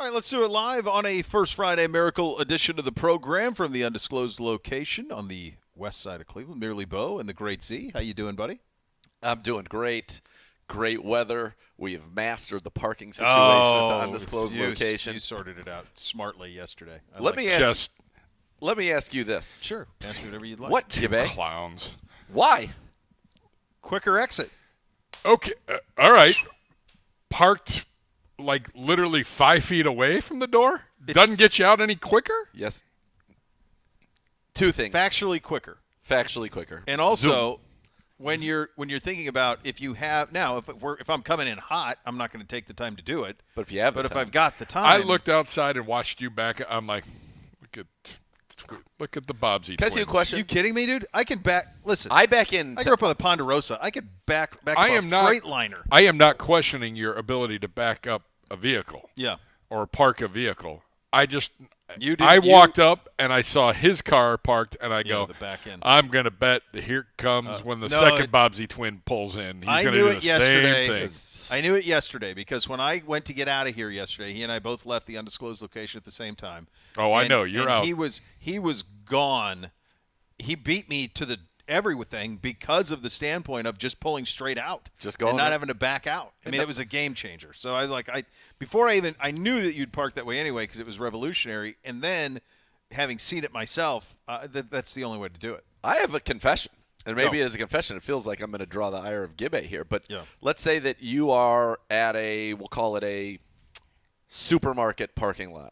All right, let's do it live on a First Friday Miracle edition of the program from the undisclosed location on the west side of Cleveland. Merely Bo and the Great Z. How you doing, buddy? I'm doing great. Great weather. We have mastered the parking situation at the undisclosed location. You sorted it out smartly yesterday. Let me ask you this. Sure. Ask me whatever you'd like. What, Gibbe? Clowns. Why? Quicker exit. Okay. All right. Parked like literally 5 feet away from the door? Doesn't get you out any quicker? Yes. Two things. Factually quicker. And also, when you're thinking about if you have now, if I'm coming in hot, I'm not going to take the time to do it. But if you have, if I've got the time, I looked outside and watched you back. I'm like, look at the Bobsy. Can I ask you a question? Are you kidding me, dude? I can back. Listen, I back in. I grew up on the Ponderosa. I could back up a Freightliner. I am not questioning your ability to back up a vehicle. Yeah. Or park a vehicle. I walked up and I saw his car parked, and I go, the back end. I'm going to bet here comes when the second Bobsy twin pulls in. He's going to do the same thing. I knew it yesterday because when I went to get out of here yesterday, he and I both left the undisclosed location at the same time. Oh, I know. You're out. He was gone. He beat me to the everything because of the standpoint of just pulling straight out, just going and not having to back out. I mean, it was a game changer. So I knew that you'd park that way anyway because it was revolutionary, and then having seen it myself, that's the only way to do it. I have a confession, and maybe as a confession, it feels like I'm going to draw the ire of Gibbe here. But let's say that you are at we'll call it a supermarket parking lot.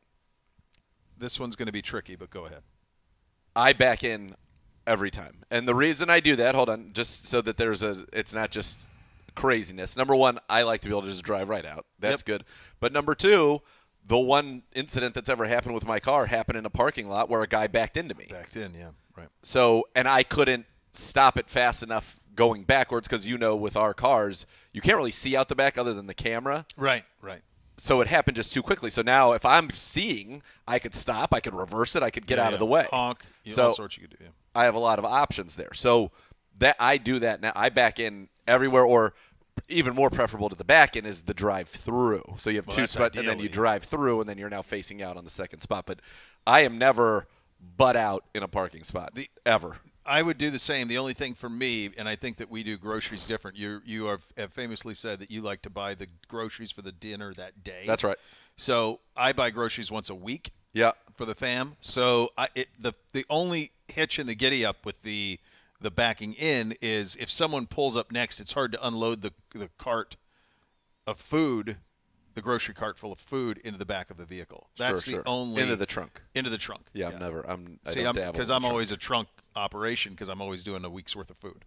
This one's going to be tricky, but go ahead. I back in every time. And the reason I do that, hold on, just so that it's not just craziness. Number one, I like to be able to just drive right out. That's good. But number two, the one incident that's ever happened with my car happened in a parking lot where a guy backed into me. Backed in, yeah, right. So, and I couldn't stop it fast enough going backwards because, with our cars, you can't really see out the back other than the camera. Right. So it happened just too quickly. So now if I'm seeing, I could stop, I could reverse it, I could get out of the way. Honk, so all sorts you could do. Yeah. I have a lot of options there. So that I do that now. I back in everywhere, or even more preferable to the back end is the drive-through. So you have two spots, and then you drive through, and then you're now facing out on the second spot. But I am never butt out in a parking spot, ever. I would do the same. The only thing for me, and I think that we do groceries different, you have famously said that you like to buy the groceries for the dinner that day. That's right. So I buy groceries once a week for the fam. So the only hitch in the giddy-up with the backing in is if someone pulls up next, it's hard to unload the cart of food, the grocery cart full of food, into the back of the vehicle. That's the only into the trunk. Into the trunk. Yeah, I don't dabble because I'm trunk. always a trunk operation because I'm always doing a week's worth of food.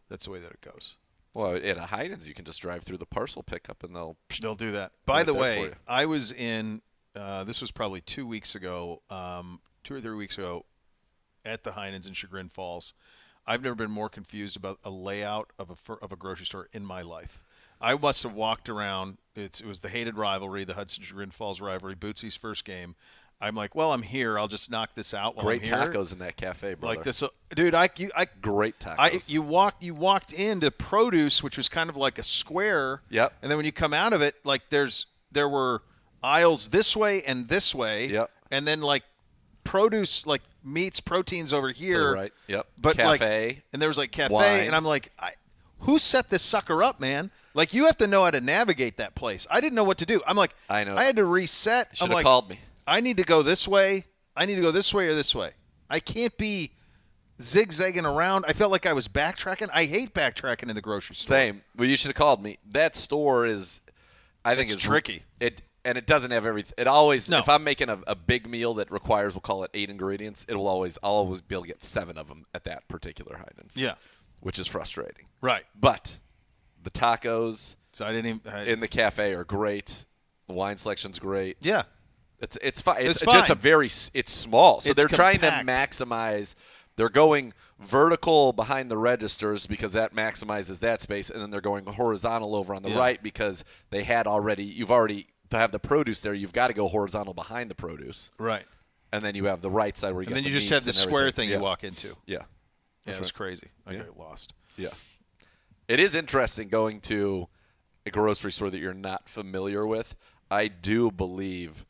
That's the way that it goes. Well, at a Heinz, you can just drive through the parcel pickup and they'll do that. By the way, I was in. This was probably 2 weeks ago, 2 or 3 weeks ago, at the Heinz in Chagrin Falls. I've never been more confused about a layout of a grocery store in my life. I must have walked around. It was the hated rivalry, the Hudson-Chagrin Falls rivalry, Bootsy's first game. I'm like, well, I'm here. I'll just knock this out while I'm here. Great tacos in that cafe, brother. Like this, dude. Great tacos. You walked into produce, which was kind of like a square. Yep. And then when you come out of it, like there were aisles this way and this way. Yep. And then like produce, like meats, proteins over here. Right. Yep. But cafe. And there was like cafe, wine. and I'm like, who set this sucker up, man? Like, you have to know how to navigate that place. I didn't know what to do. I'm like, I know. I had to reset. Should have called me. I need to go this way. I need to go this way or this way. I can't be zigzagging around. I felt like I was backtracking. I hate backtracking in the grocery store. Same. Well, you should have called me. That store is, I think, it's tricky. And it doesn't have everything. It always, if I'm making a big meal that requires, we'll call it 8 ingredients, I'll always be able to get 7 of them at that particular Heinz. Yeah. Which is frustrating. Right. But the tacos in the cafe are great. The wine selection's great. Yeah. It's fine. It's fine. just it's small. So they're trying to compact. maximize. They're going vertical behind the registers because that maximizes that space, and then they're going horizontal over on the right because you've already to have the produce there, you've got to go horizontal behind the produce. Right. And then you have the right side where you and get then the you just have the square everything. thing you walk into. Yeah. Yeah, it was crazy. I got lost. Yeah. It is interesting going to a grocery store that you're not familiar with. I do believe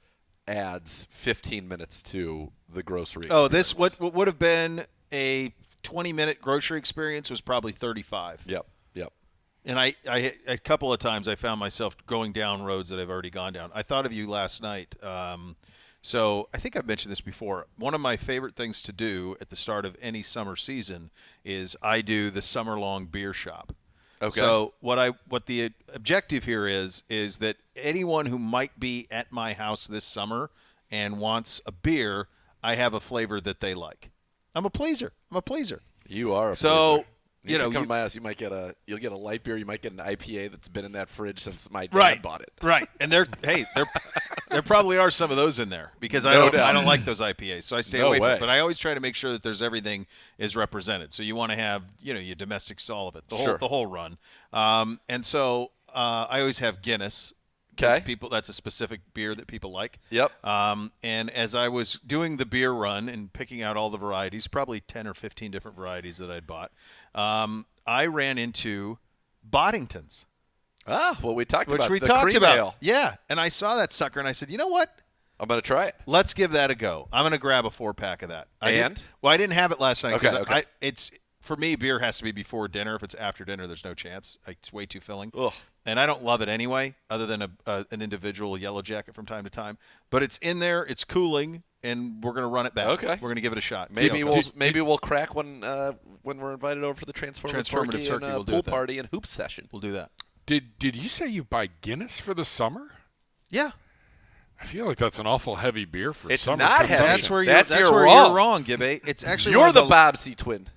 adds 15 minutes to the grocery Oh, experience. this what would have been a 20-minute grocery experience was probably 35. Yep. And I a couple of times I found myself going down roads that I've already gone down. I thought of you last night. So I think I've mentioned this before. One of my favorite things to do at the start of any summer season is I do the summer-long beer shop. Okay. So what the objective here is that anyone who might be at my house this summer and wants a beer, I have a flavor that they like. I'm a pleaser. You are a So, pleaser. You know, come to my house, you'll get a light beer, you might get an IPA that's been in that fridge since my dad bought it. Right. And there probably are some of those in there because I No don't doubt. like those IPAs, so I stay No away from way. it. But I always try to make sure that there's everything is represented. So you want to have, your domestic style of it, the whole run. And so I always have Guinness. 'Cause Okay. that's a specific beer that people like. Yep. And as I was doing the beer run and picking out all the varieties, probably 10 or 15 different varieties that I'd bought, I ran into Boddington's. Well, we talked Which about we the talked cream about. ale. Yeah. And I saw that sucker and I said, you know what? I'm going to try it. Let's give that a go. I'm going to grab a 4-pack of that. I didn't have it last night. Okay. For me, beer has to be before dinner. If it's after dinner, there's no chance. It's way too filling. Ugh. And I don't love it anyway, other than an individual yellow jacket from time to time. But it's in there. It's cooling, and we're going to run it back. Okay. We're going to give it a shot. Maybe See we'll crack one when we're invited over for the Transformative Turkey Turkey, and we'll do pool that. party and hoop session. We'll do that. Did you say you buy Guinness for the summer? Yeah. I feel like that's an awful heavy beer for It's summer. not heavy. That's where That's you're you're wrong. wrong. You're wrong, Gibbe. It's actually You're one of the Bobsey twin.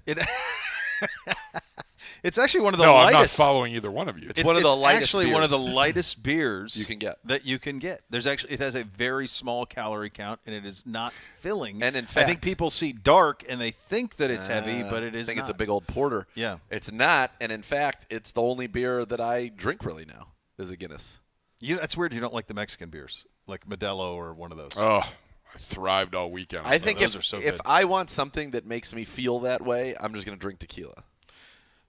It's actually one of the No, I'm not lightest. following either one of you. It's one of the lightest actually one of the beers lightest beers you can get. that you can get. It has a very small calorie count and it is not filling. And in I fact, think people see dark and they think that it's heavy, but it is. I think not. it's a big old porter. Yeah. It's not, and in fact, it's the only beer that I drink really now is a Guinness. That's weird. You don't like the Mexican beers like Modelo or one of those. Oh, I thrived all weekend. I think those are so if good. I want something that makes me feel that way, I'm just going to drink tequila.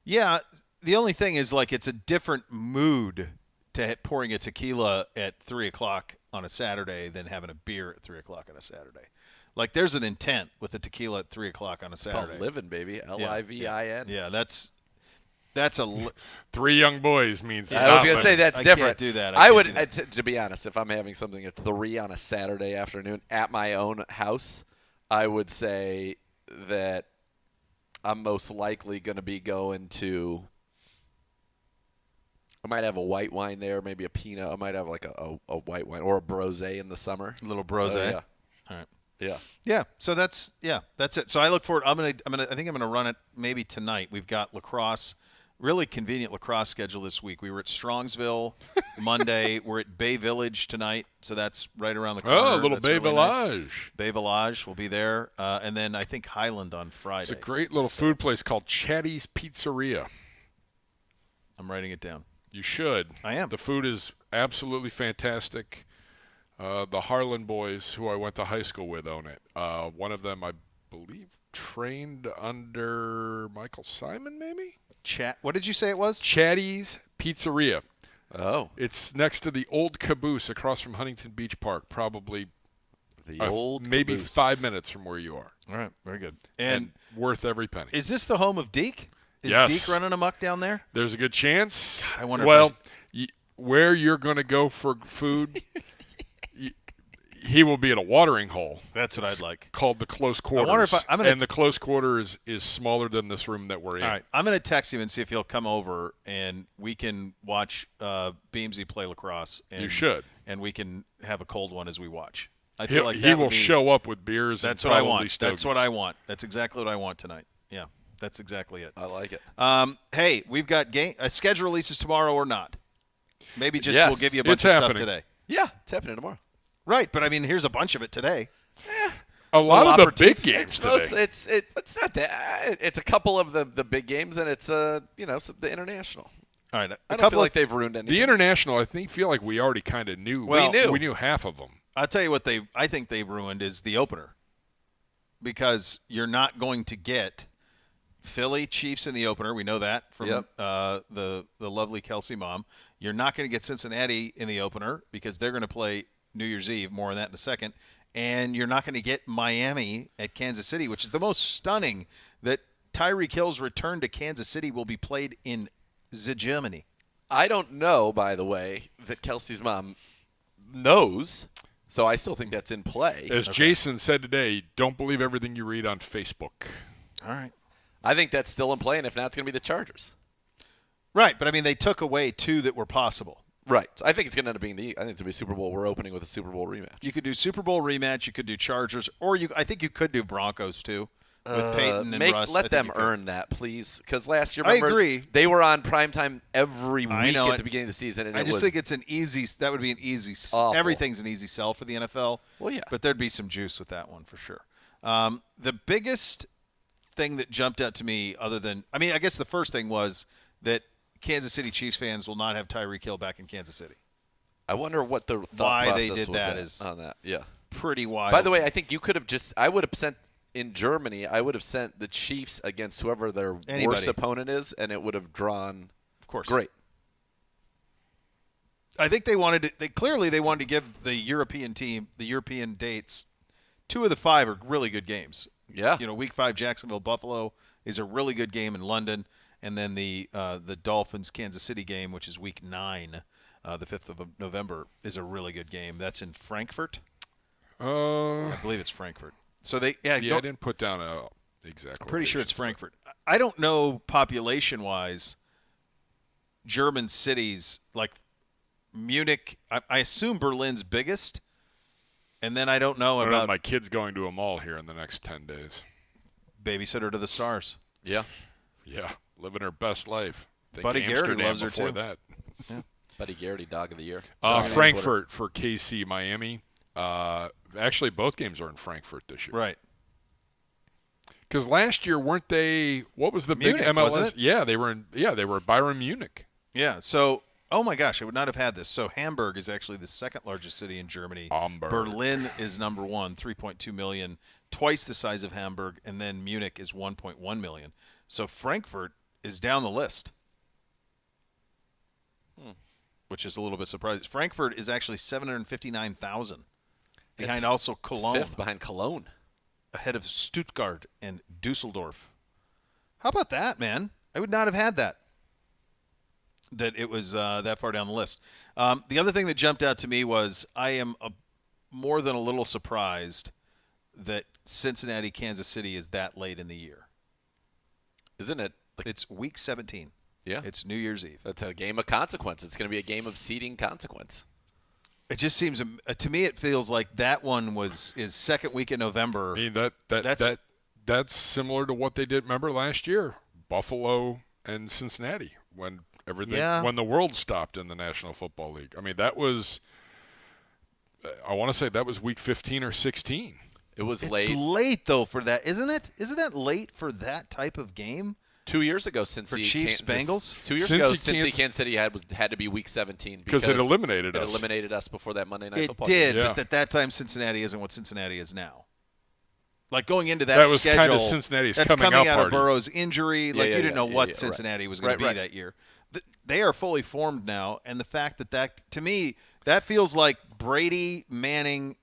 Yeah. The only thing is, it's a different mood to pouring a tequila at 3:00 on a Saturday than having a beer at 3:00 on a Saturday. There's an intent with a tequila at 3:00 on a It's Saturday. called living, baby. Livin. Yeah, that's a. Three young boys means. I was going to say that's I different. can't do that. I can't would, do that. to be honest, if I'm having something at 3 on a Saturday afternoon at my own house, I would say that I'm most likely going to be going to. I might have a white wine there, maybe a Pinot. I might have a white wine or a Brosé in the summer. A little Brosé. Yeah. All right. Yeah. Yeah. So that's it. So I look forward. I think I'm gonna run it maybe tonight. We've got lacrosse, really convenient lacrosse schedule this week. We were at Strongsville Monday. We're at Bay Village tonight. So that's right around the corner. Oh, a little That's Bay really nice. Village. Bay Village will be there, and then I think Highland on Friday. It's a great little food place called Chatty's Pizzeria. I'm writing it down. You should. I am. The food is absolutely fantastic. The Harlan boys, who I went to high school with, own it. One of them, I believe, trained under Michael Simon, maybe? What did you say it was? Chatty's Pizzeria. Oh. It's next to the old Caboose across from Huntington Beach Park, probably The old maybe Caboose. 5 minutes from where you are. All right. Very good. And worth every penny. Is this the home of Deke? Is Yes. Deke running amok down there? There's a good chance. I wonder if Well, where you're going to go for food, he will be at a watering hole. That's what I'd like. Called the close quarters. wonder if I'm gonna and the close quarters is smaller than this room that we're in. All right, I'm going to text him and see if he'll come over, and we can watch Beamsy play lacrosse. And, You should. and we can have a cold one as we watch. I He feel like he that will would be, show up with beers. That's and what I probably want. That's what stogies. I want. That's exactly what I want tonight. Yeah, that's exactly it. I like it. Hey, we've got schedule releases tomorrow or not? Maybe just Yes, we'll give you a bunch it's of stuff happening. today. Yeah, it's happening tomorrow. Right, but I mean, here's a bunch of it today. A lot Little of the big aperitif. games It's today. it's not that. It's a couple of the big games, and it's the international. All right, I don't feel like they've ruined anything. The international, I feel like we already kind of knew. Well, We knew half of them. I'll tell you what I think they ruined is the opener, because you're not going to get Philly Chiefs in the opener. We know that from Yep. the lovely Kelsey mom. You're not going to get Cincinnati in the opener because they're going to play New Year's Eve. More on that in a second. And you're not going to get Miami at Kansas City, which is the most stunning that Tyreek Hill's return to Kansas City will be played in Germany. I don't know, by the way, that Kelsey's mom knows, so I still think that's in play. As Jason said today, don't believe everything you read on Facebook. All right. I think that's still in play, and if not, it's going to be the Chargers. Right, but I mean, they took away 2 that were possible. Right. So I think it's going to end up being I think it's going to be Super Bowl. We're opening with a Super Bowl rematch. You could do Super Bowl rematch. You could do Chargers, or I think you could do Broncos too with Peyton and Russ. Let them earn that, please. Because last year, I agree. They were on primetime every week at the the beginning of the season. And I just think it's an easy. That would be an easy. Awful. Everything's an easy sell for the NFL. Well, yeah. But there'd be some juice with that one for sure. The biggest thing that jumped out to me, I guess the first thing was that Kansas City Chiefs fans will not have Tyreek Hill back in Kansas City. I wonder what the thought Why process they did was that is on that. Yeah. Pretty wild. By the way, I think you could have I would have sent in Germany. I would have sent the Chiefs against whoever their worst opponent is, and it would have drawn. Of course, great. I think they wanted to. They wanted to give the European team the European dates. 2 of the 5 are really good games. Yeah. Week 5 Jacksonville Buffalo is a really good game in London, and then the Dolphins Kansas City game, which is week 9. The 5th of November is a really good game. That's in Frankfurt. I believe it's Frankfurt. So I didn't put down a exact. I'm pretty sure it's Frankfurt. I don't know population-wise German cities like Munich. I assume Berlin's biggest, and then I don't know about my kid's going to a mall here in the next 10 days. Babysitter to the Stars. Yeah, living her best life. Buddy Garrett loves her too. That. Yeah. Buddy Garrity, dog of the year. Frankfurt for KC, Miami. Actually, both games are in Frankfurt this year. Right. Because last year, weren't they? What was the Munich, big MLS? wasn't it? Yeah, they were in. Yeah, they were Bayern Munich. Yeah. So, oh my gosh, I would not have had this. So Hamburg is actually the 2nd largest city in Germany. Hamburg. Berlin is number 1, 3.2 million, twice the size of Hamburg, and then Munich is 1.1 million. So Frankfurt is down the list. Which is a little bit surprising. Frankfurt is actually 759,000. Behind also Cologne. 5th behind Cologne. Ahead of Stuttgart and Dusseldorf. How about that, man? I would not have had that. That it was that far down the list. The other thing that jumped out to me was I am more than a little surprised that Cincinnati, Kansas City is that late in the year. Isn't it? It's week 17. Yeah. It's New Year's Eve. It's a game of consequence. It's going to be a game of seeding consequence. It just seems to me it feels like that one is second week in November. I mean that's similar to what they did. Remember last year, Buffalo and Cincinnati when when the world stopped in the National Football League. I mean that was. I want to say that was week 15 or 16. It's late though for that, isn't it? Isn't that late for that type of game? 2 years ago, for Chiefs Bengals. 2 years ago, Cincy Kansas City had to be week 17 because it eliminated us. It eliminated us before that Monday Night Football. It did, game. but at that time, Cincinnati isn't what Cincinnati is now. Like going into that was schedule, kind of Cincinnati's that's coming out party. of Burrow's injury. Like you didn't know what Cincinnati was going to be right. that year. They are fully formed now, and the fact that to me that feels like Brady, Manning.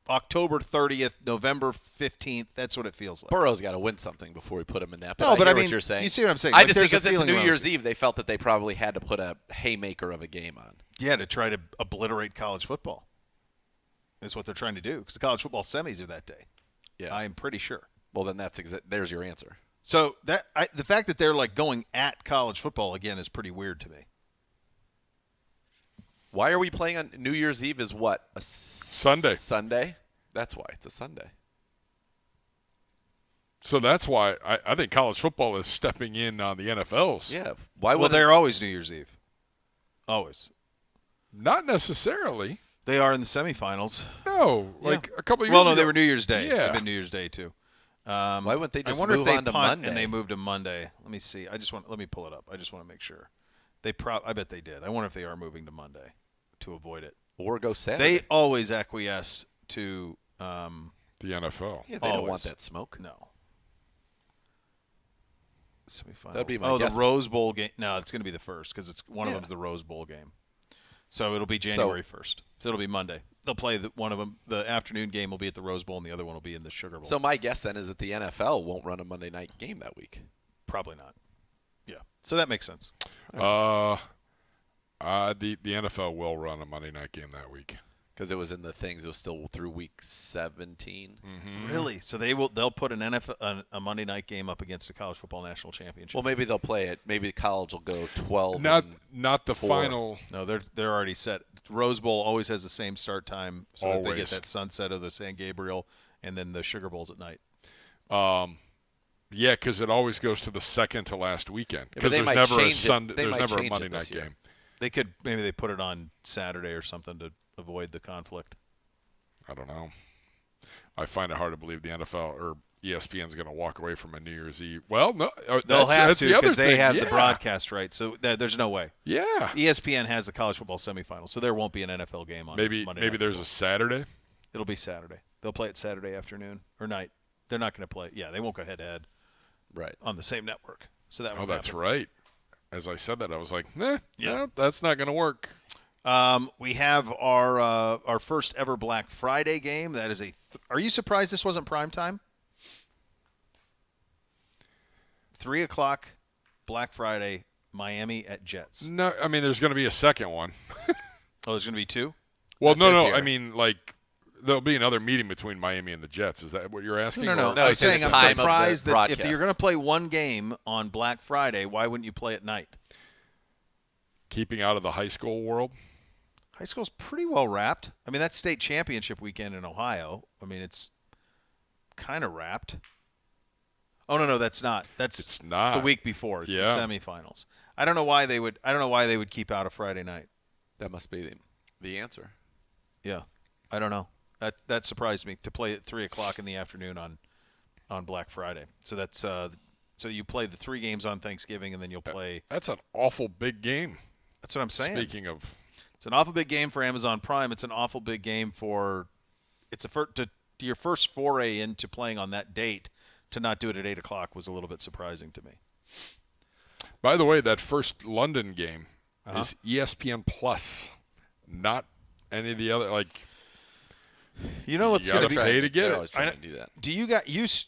October 30th, November 15th. That's what it feels like. Burrow's got to win something before we put him in that. But I mean, what you're saying. You see what I'm saying? I just think because it's New Year's Eve, they felt that they probably had to put a haymaker of a game on. Yeah, to try to obliterate college football. Is what they're trying to do because the college football semis are that day. Yeah, I'm pretty sure. Well, then there's your answer. So the fact that they're like going at college football again is pretty weird to me. Why are we playing on New Year's Eve? Is what a Sunday. Sunday. That's why it's a Sunday. So that's why I think college football is stepping in on the NFL's. Yeah. Well, they're always New Year's Eve. Always. Not necessarily. They are in the semifinals. No, like a couple of years ago. Well, no, they were New Year's Day. Yeah. They've been New Year's Day too. Why wouldn't they just I wonder move if they on to punt Monday? and they moved to Monday. Let me see. Let me pull it up. I just want to make sure. I bet they did. I wonder if they are moving to Monday to avoid it. Or go Saturday. They always acquiesce to the NFL. Yeah, they don't want that smoke. No. Semifinal. That'd be my guess. The Rose Bowl game. No, it's going to be the first because one of them's the Rose Bowl game. So it'll be January 1st. So it'll be Monday. They'll play one of them. The afternoon game will be at the Rose Bowl, and the other one will be in the Sugar Bowl. So my guess then is that the NFL won't run a Monday night game that week. Probably not. Yeah. So that makes sense. The NFL will run a Monday night game that week. Because it was in the things. It was still through week 17. Mm-hmm. Really? So they'll put an NFL a Monday night game up against the College Football National Championship. Well, maybe they'll play it. Maybe college will go 12. Not the 4. final. No, they're already set. Rose Bowl always has the same start time, so that they get Always. that sunset of the San Gabriel, and then the Sugar Bowl's at night. Yeah, because it always goes to the second to last weekend. Yeah, but Because they there's might never a change it. Sunday. They There's might never a change it Monday this night year. game. Maybe they put it on Saturday or something to avoid the conflict. I don't know. I find it hard to believe the NFL or ESPN is going to walk away from a New Year's Eve. Well, no, They'll have that's to the other because they thing. have Yeah. the broadcast rights, so there's no way. Yeah. ESPN has the college football semifinals, so there won't be an NFL game on Maybe Monday Night there's Football. a Saturday. It'll be Saturday. They'll play it Saturday afternoon or night. They're not going to play. Yeah, they won't go head-to-head Right. on the same network. So that Oh, won't that's happen. right. As I said that, I was like, Yeah. no, that's not going to work. We have our first ever Black Friday game. That is are you surprised this wasn't prime time? 3 o'clock, Black Friday, Miami at Jets. No, I mean, there's going to be a second one. Oh, there's going to be 2? Well, Not this no. year. I mean, like, there'll be another meeting between Miami and the Jets. Is that what you're asking? No. Or- No, I'm it's the saying time I'm of the surprised that if broadcast. you're going to play one game on Black Friday, why wouldn't you play at night? Keeping out of the high school world. High school's pretty well wrapped. I mean, that's state championship weekend in Ohio. I mean, it's kind of wrapped. Oh no, that's not. It's not. It's the week before. It's Yeah. the semifinals. I don't know why they would keep out a Friday night. That must be the answer. Yeah, I don't know. That surprised me to play at 3 o'clock in the afternoon on Black Friday. So that's so you play the 3 games on Thanksgiving, and then you'll play. That's an awful big game. That's what I'm saying. Speaking of, It's an awful big game for Amazon Prime. It's an awful big game for. It's your first foray into playing on that date. To not do it at 8 o'clock was a little bit surprising to me. by the way, that first London game Uh-huh. is ESPN Plus, not any of the other. Like, You know what's You going to gotta be? pay to get They're it. always trying to do that. Do you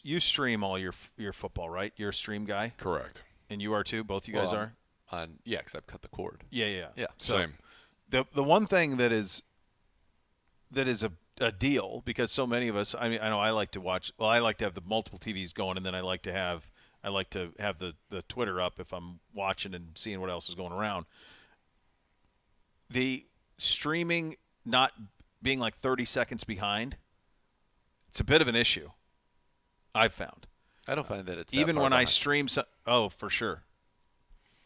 you stream all your football, right? You're a stream guy, correct. and you are too. Both you guys Well, are. Yeah, because I've cut the cord. Yeah. Yeah. So Same. the one thing that is a deal, because so many of us. I mean, I know I like to watch. Well, I like to have the multiple TVs going, and then I like to have the Twitter up if I'm watching and seeing what else is going around. The streaming not being like 30 seconds behind, it's a bit of an issue. I've found. I don't find that it's that Even far when I behind. stream for sure.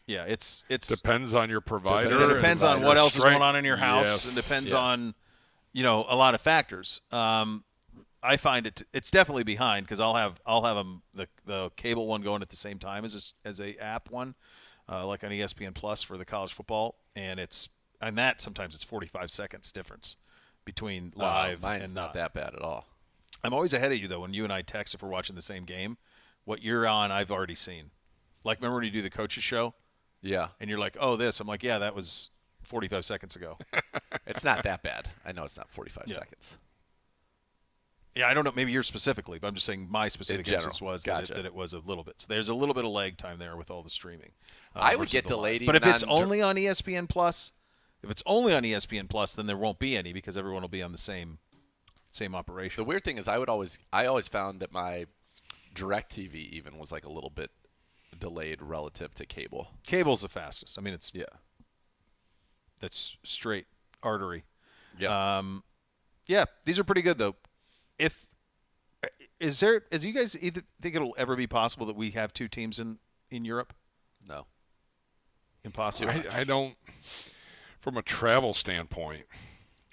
Yeah, it's Depends on your provider. it depends on and what your else is strength. going on in your house. Yes. It depends Yeah. on a lot of factors. I find it's definitely behind because I'll have the cable one going at the same time as a app one, like on ESPN Plus for the college football, and that sometimes it's 45 seconds difference between live mine's and not that bad at all. I'm always ahead of you though when you and I text if we're watching the same game. What you're on, I've already seen. Like remember when you do the coaches show Yeah, and you're like, oh, this. I'm like, yeah, that was 45 seconds ago. it's not that bad. I know it's not 45 Yeah. seconds. Yeah, I don't know. Maybe yours specifically, but I'm just saying my specific general. instance was Gotcha. that it was a little bit. So there's a little bit of lag time there with all the streaming. I would versus get the live. delayed But if even it's on only on ESPN Plus, then there won't be any because everyone will be on the same operation. The weird thing is I always found that my DirecTV even was like a little bit delayed relative to cable. Cable's the fastest. I mean, that's straight artery. Yeah. Yeah, these are pretty good though. As you guys either think it'll ever be possible that we have 2 teams in Europe? No. Impossible. I don't. From a travel standpoint,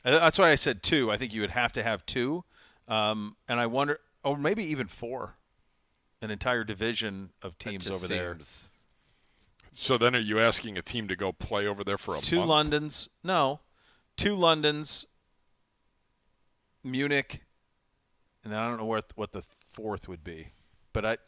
That's why I said 2. I think you would have to have 2. And I wonder, or maybe even 4, an entire division of teams That just over there. seems- so then are you asking a team to go play over there for a 2 month? Londons. No. 2 Londons, Munich, and I don't know what the 4th would be. But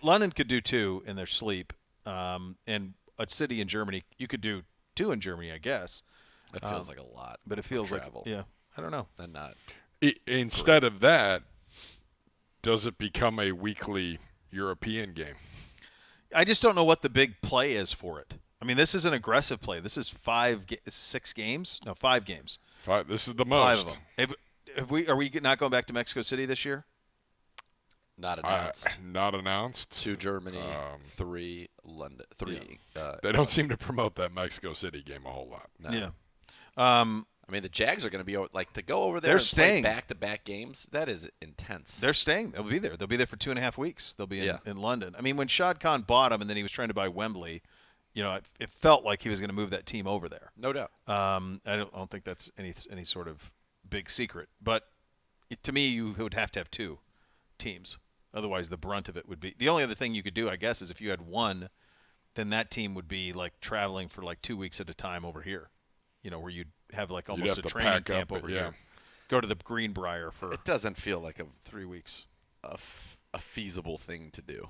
London could do 2 in their sleep. And a city in Germany, you could do 2 in Germany, I guess. That feels like a lot. But it feels like, travel. yeah. I don't know. And not. Instead of that, does it become a weekly European game? I just don't know what the big play is for it. I mean, this is an aggressive play. This is 6 games? No, 5 games. 5. This is the 5 most. of them. Are we not going back to Mexico City this year? Not announced. Not announced. 2 Germany, 3 London. 3. Yeah. They don't seem to promote that Mexico City game a whole lot. No. Yeah. I mean, the Jags are going to be like to go over there. They're and staying play back-to-back games. That is intense. They're staying. They'll be there. They'll be there for 2.5 weeks. They'll be in London. I mean, when Shad Khan bought him and then he was trying to buy Wembley, it felt like he was going to move that team over there. No doubt. I don't think that's any sort of big secret. But to me, you would have to have 2 teams. Otherwise, the brunt of it would be – the only other thing you could do, I guess, is if you had 1, then that team would be like traveling for like 2 weeks at a time over here, where you'd have like almost a training camp over here. Go to the Greenbrier for It doesn't feel like 3 weeks. a feasible thing to do.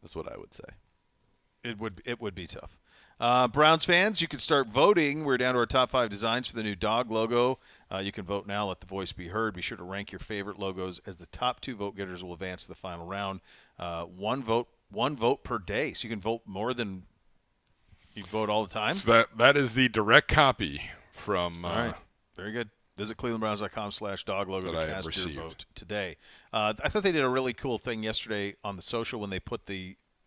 That's what I would say. It would be tough. Browns fans, you can start voting. We're down to our top 5 designs for the new dog logo. You can vote now. Let the voice be heard. Be sure to rank your favorite logos, as the top 2 vote getters will advance to the final round. One vote per day, so you can vote more than you vote all the time. So that is the direct copy from. All right, very good. Visit clevelandbrowns.com/dog logo to cast your vote today. I thought they did a really cool thing yesterday on the social when they put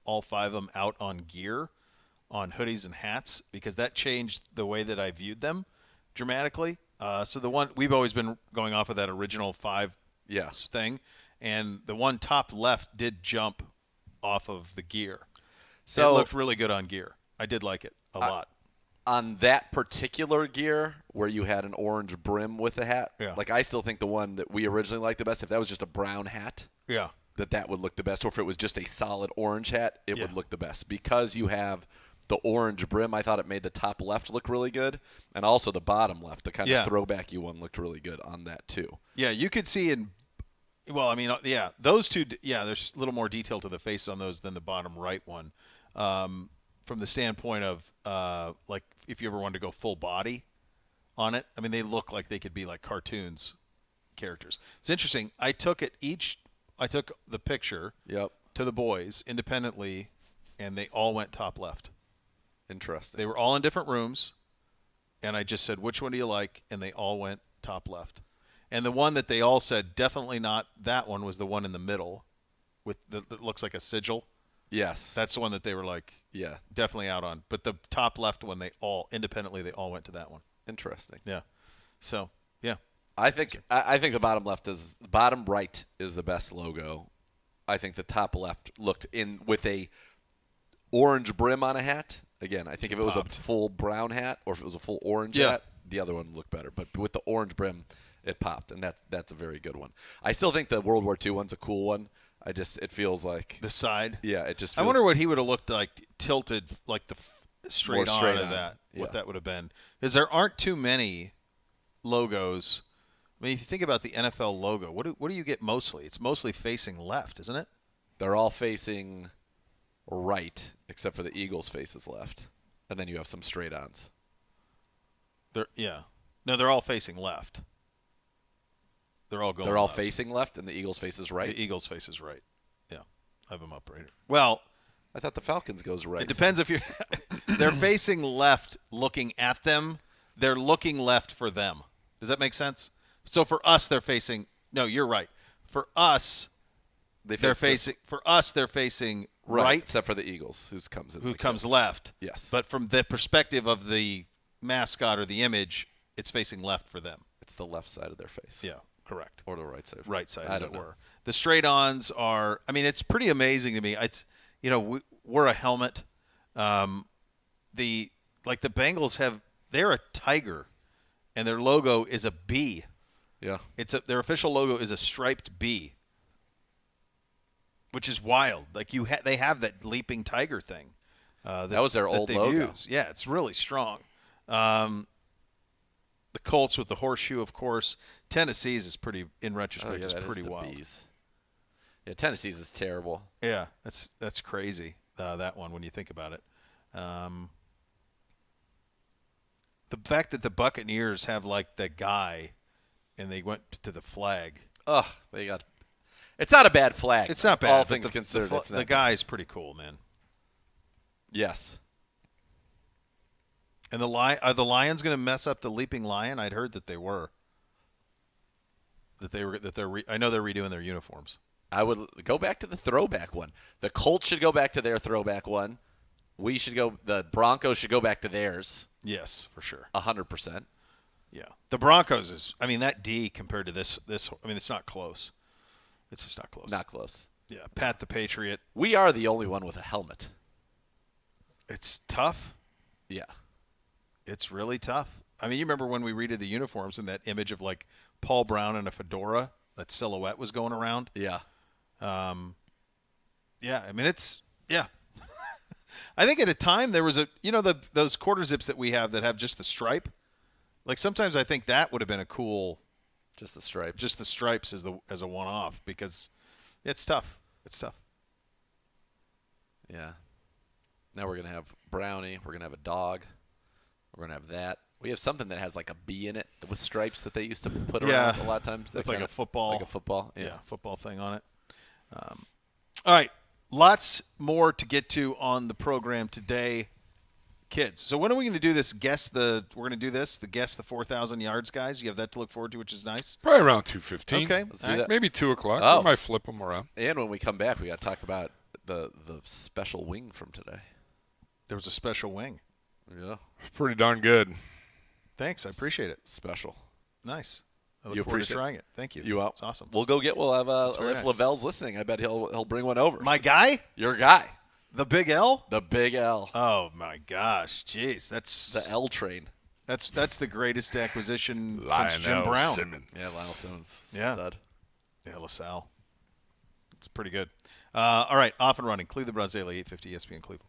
all 5 of them out on gear, on hoodies and hats, because that changed the way that I viewed them dramatically. So the one we've always been going off of that original 5 thing, and the one top left did jump off of the gear. So it looked really good on gear. I did like it a lot. On that particular gear where you had an orange brim with the hat, like I still think the one that we originally liked the best, if that was just a brown hat, that would look the best. Or if it was just a solid orange hat, it would look the best. Because you have the orange brim, I thought it made the top left look really good. And also the bottom left, the kind of throwbacky one, looked really good on that too. Yeah, you could see those 2, there's a little more detail to the face on those than the bottom right one. From the standpoint of like if you ever wanted to go full body on it, I mean, they look like they could be like cartoons characters. It's interesting. I took the picture to the boys independently, and they all went top left. Interesting. They were all in different rooms, and I just said, which one do you like? And they all went top left. And the one that they all said, definitely not that one, was the one in the middle that looks like a sigil. Yes. That's the one that they were like, definitely out on. But the top left one, they all went to that one. Interesting. Yeah. So, yeah. I think the bottom right is the best logo. I think the top left looked in with a orange brim on a hat. Again, I think if it was a full brown hat or if it was a full orange hat, the other one looked better. But with the orange brim, it popped, and that's a very good one. I still think the World War II one's a cool one. It feels like the side. Yeah, it just. I wonder what he would have looked like tilted, like the straight on of that. Yeah. What that would have been, because there aren't too many logos. I mean, if you think about the NFL logo, what do you get mostly? It's mostly facing left, isn't it? They're all facing right, except for the Eagles faces left, and then you have some straight-ons. They're all facing left. They're all going. They're all left. facing left, and the Eagles faces right. The Eagles faces right. Yeah, I have them up right here. Well, I thought the Falcons goes right. It depends if you're. They're facing left, looking at them. They're looking left for them. Does that make sense? So for us, they're facing. No, you're right. For us, they're facing. For us, they're facing right, except for the Eagles, who comes left. Yes. But from the perspective of the mascot or the image, it's facing left for them. It's the left side of their face. Yeah, correct. Or the right side. Right side, as it were. The straight-ons are. I mean, it's pretty amazing to me. It's we're a helmet. The Bengals they're a tiger, and their logo is a bee. Yeah. Their official logo is a striped bee, which is wild. Like they have that leaping tiger thing. That was their old logo. Yeah, it's really strong. The Colts with the horseshoe, of course. Tennessee's is pretty, in retrospect, is pretty wild. Bees. Yeah, Tennessee's is terrible. Yeah, that's crazy. That one, when you think about it. The fact that the Buccaneers have like the guy and they went to the flag. Ugh, they got. It's not a bad flag. It's not bad. All but things considered, it's not the guy's pretty cool, man. Yes. And are the Lions going to mess up the leaping lion? I'd heard that they were. I know they're redoing their uniforms. I would go back to the throwback one. The Colts should go back to their throwback one. The Broncos should go back to theirs. Yes, for sure. 100%. Yeah. The Broncos that D compared to this, it's not close. It's just not close. Not close. Yeah. Pat the Patriot. We are the only one with a helmet. It's tough. Yeah. It's really tough. I mean, you remember when we redid the uniforms and that image of like Paul Brown in a fedora, that silhouette was going around? Yeah. Yeah, I mean, I think at a time there was those quarter zips that we have that have just the stripe. Like sometimes I think that would have been a cool. Just the stripes. Just the stripes as a one-off because it's tough. It's tough. Yeah. Now we're going to have brownie. We're going to have a dog. We're going to have that. We have something that has like a bee in it with stripes that they used to put around a lot of times. With like a football. Like a football. Yeah, football thing on it. All right. Lots more to get to on the program today, kids. So when are we going to do this? We're going to do this, the guess the 4,000 yards, guys. You have that to look forward to, which is nice. Probably around 2:15. Okay. Let's do that. Maybe 2 o'clock. Oh. We might flip them around. And when we come back, we got to talk about the special wing from today. There was a special wing. Yeah. Pretty darn good. Thanks. I appreciate it. Special. Nice. I You look forward to appreciate trying it. Thank you. You out? It's awesome. We'll go get. We'll have very if nice. Lavelle's listening, I bet he'll bring one over. My guy? Your guy. The Big L? The Big L. Oh my gosh. Jeez. That's The L train. That's the greatest acquisition Lionel since Jim Brown. Simmons. Yeah, Lionel Simmons. Yeah. Stud. Yeah, LaSalle. It's pretty good. All right, off and running. Cleveland Browns Daily 850 ESPN Cleveland.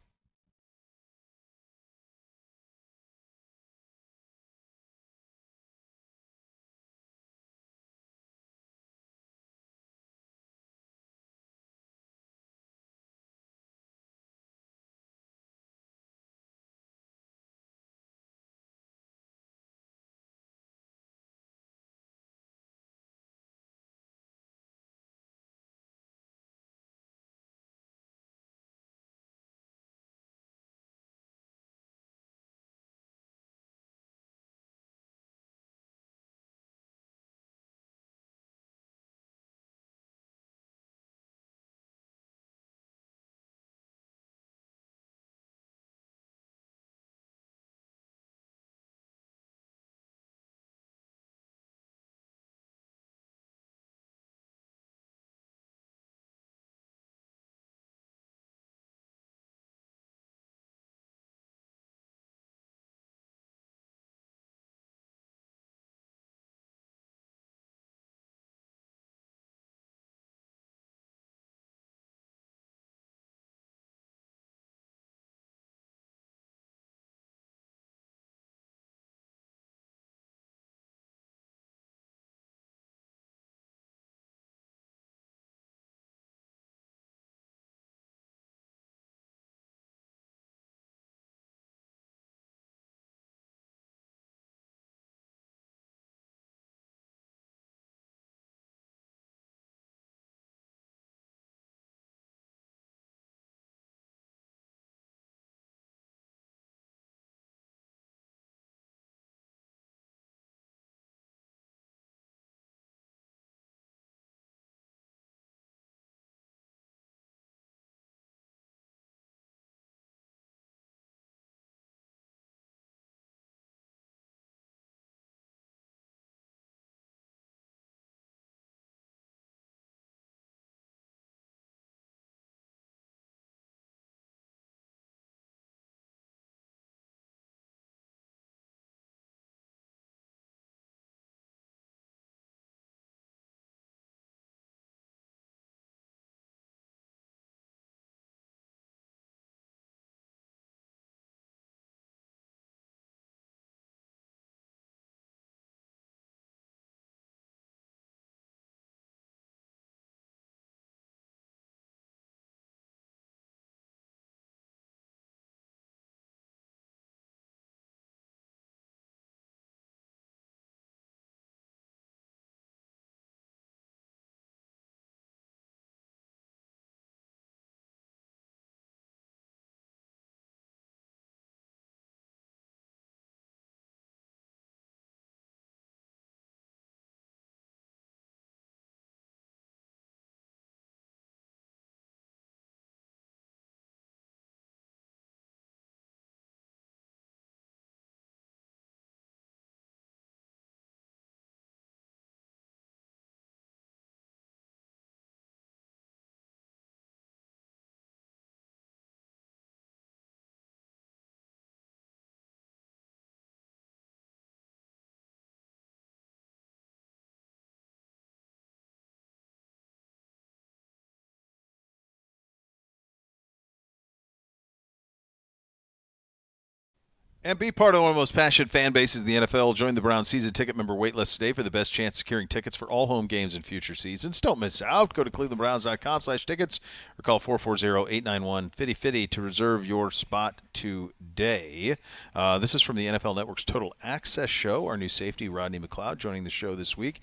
And be part of one of the most passionate fan bases in the NFL. Join the Browns season ticket member waitlist today for the best chance of securing tickets for all home games in future seasons. Don't miss out. Go to clevelandbrowns.com/tickets or call 440-891-5050 to reserve your spot today. This is from the NFL Network's Total Access Show. Our new safety, Rodney McLeod, joining the show this week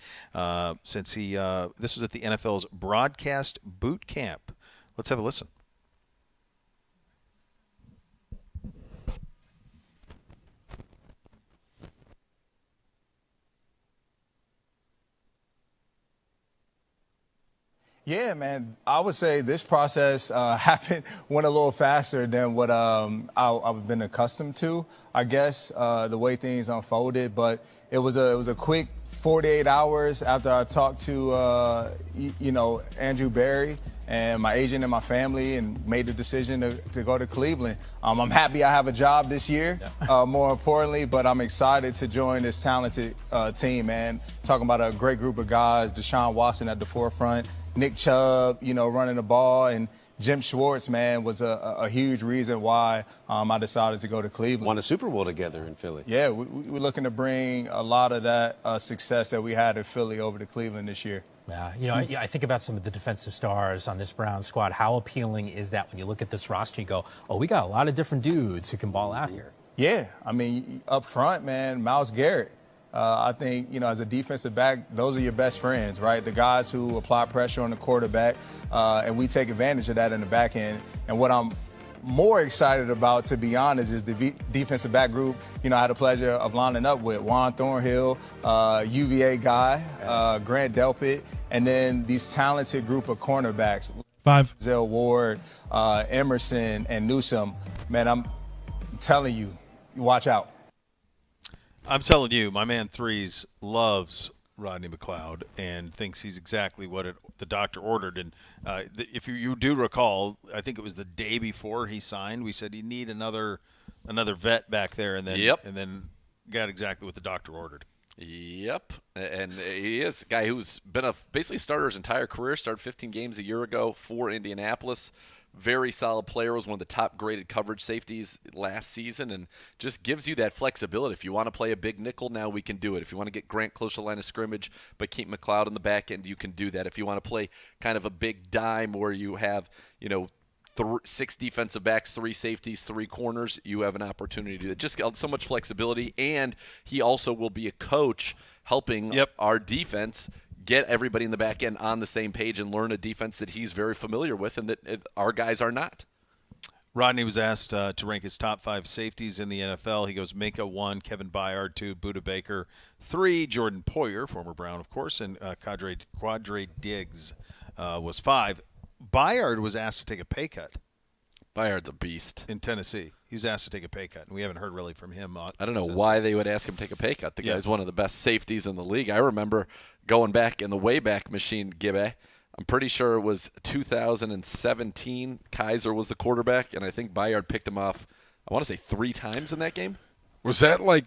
since this was at the NFL's Broadcast Boot Camp. Let's have a listen. Yeah, man. I would say this process went a little faster than what I've been accustomed to. I guess the way things unfolded, but it was a quick 48 hours after I talked to Andrew Berry and my agent and my family and made the decision to go to Cleveland. I'm happy I have a job this year, more importantly, but I'm excited to join this talented team, man. Talking about a great group of guys, Deshaun Watson at the forefront, Nick Chubb, running the ball, and Jim Schwartz, man, was a huge reason why I decided to go to Cleveland. Won a Super Bowl together in Philly. Yeah, we're looking to bring a lot of that success that we had in Philly over to Cleveland this year. Yeah, I think about some of the defensive stars on this Browns squad. How appealing is that when you look at this roster, you go, oh, we got a lot of different dudes who can ball out here. Yeah, I mean, up front, man, Myles Garrett. I think, as a defensive back, those are your best friends, right? The guys who apply pressure on the quarterback, and we take advantage of that in the back end. And what I'm more excited about, to be honest, is the defensive back group, I had the pleasure of lining up with Juan Thornhill, UVA guy, Grant Delpit, and then these talented group of cornerbacks. 5. Zell Ward, Emerson, and Newsome. Man, I'm telling you, watch out. I'm telling you, my man Threes loves Rodney McLeod and thinks he's exactly what the doctor ordered. And if you do recall, I think it was the day before he signed, we said you need another vet back there, and then got exactly what the doctor ordered. Yep, and he is a guy who's been basically starter his entire career. Started 15 games a year ago for Indianapolis. Very solid player, was one of the top graded coverage safeties last season, and just gives you that flexibility. If you want to play a big nickel, now we can do it. If you want to get Grant close to the line of scrimmage but keep McLeod in the back end, you can do that. If you want to play kind of a big dime where you have, 6 defensive backs, 3 safeties, 3 corners, you have an opportunity to do that. Just so much flexibility, and he also will be a coach helping our defense get everybody in the back end on the same page and learn a defense that he's very familiar with and that our guys are not. Rodney was asked to rank his top 5 safeties in the NFL. He goes Minka 1, Kevin Byard 2, Budda Baker 3, Jordan Poyer, former Brown, of course, and Quadre Diggs was 5. Byard was asked to take a pay cut. Byard's a beast. In Tennessee. He was asked to take a pay cut, and we haven't heard really from him. I don't know why they would ask him to take a pay cut. The guy's one of the best safeties in the league. I remember going back in the Wayback Machine, Gibbe. I'm pretty sure it was 2017. Kaiser was the quarterback, and I think Byard picked him off, I want to say 3 times in that game. Was that like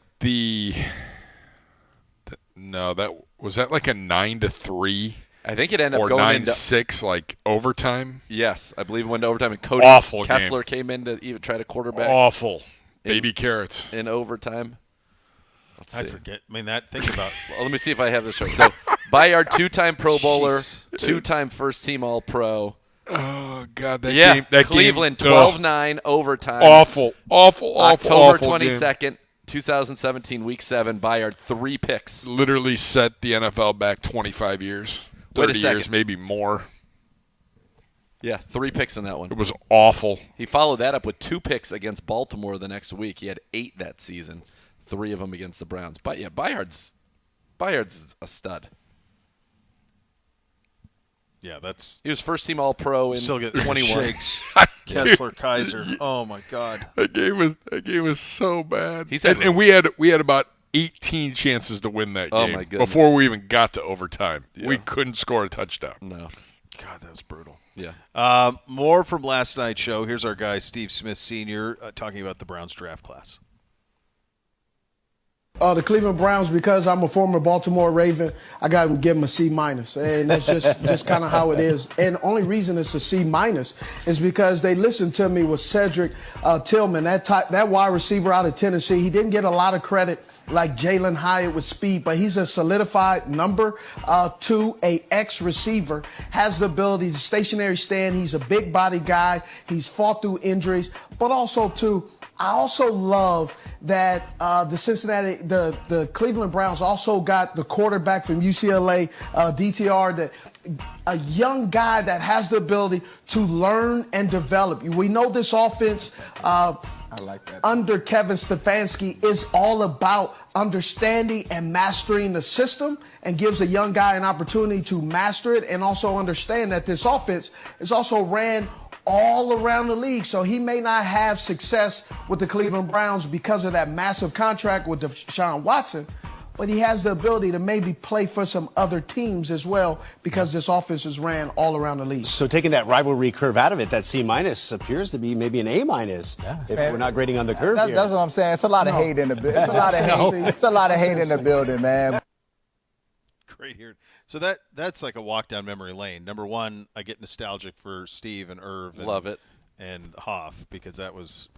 was that like a 9-3? I think it ended up or going 9-6, like overtime. Yes, I believe it went to overtime. And Cody Awful Kessler game. came in to even try to quarterback. Awful. Baby carrots. In overtime. Let's see. I forget. I mean, think about. Well, let me see if I have this right. So, Byard, 2-time Pro Bowler, 2-time first-team All-Pro. Oh, God, that yeah, game. That Cleveland, game, 12-9 overtime. Awful. October awful 22nd, game. 2017, Week 7, Byard, 3 picks. Literally set the NFL back 25 years. 30 years, maybe more. Yeah, 3 picks in that one. It was awful. He followed that up with 2 picks against Baltimore the next week. He had 8 that season, 3 of them against the Browns. But, yeah, Byard's a stud. Yeah, he was first-team All-Pro in still get 21. Shakes. Kessler, Kaiser. Oh, my God. That game was so bad. And we had about 18 chances to win that game. Oh, my goodness. Before we even got to overtime. Yeah. We couldn't score a touchdown. No. God, that was brutal. Yeah. More from last night's show. Here's our guy, Steve Smith Sr., talking about the Browns draft class. The Cleveland Browns, because I'm a former Baltimore Raven, I got to give them a C-, and that's just kind of how it is. And the only reason it's a C- is because they listened to me with Cedric Tillman, that wide receiver out of Tennessee. He didn't get a lot of credit like Jalen Hyatt with speed, but he's a solidified number 2, a X receiver, has the ability to stationary stand. He's a big body guy. He's fought through injuries, but also too, I also love that the Cleveland Browns also got the quarterback from UCLA, DTR, that a young guy that has the ability to learn and develop. We know this offense I like that. under Kevin Stefanski is all about understanding and mastering the system, and gives a young guy an opportunity to master it and also understand that this offense is also ran all around the league. So he may not have success with the Cleveland Browns because of that massive contract with Deshaun Watson, but he has the ability to maybe play for some other teams as well because this offense is ran all around the league. So taking that rivalry curve out of it, that C- appears to be maybe an A- if we're not grading on the curve here. That's what I'm saying. It's a lot of hate in the building. It's a lot of hate. It's a lot of hate in the building, man. Great here. So that's like a walk down memory lane. Number one, I get nostalgic for Steve and Irv. Love it. And Hoff, because that was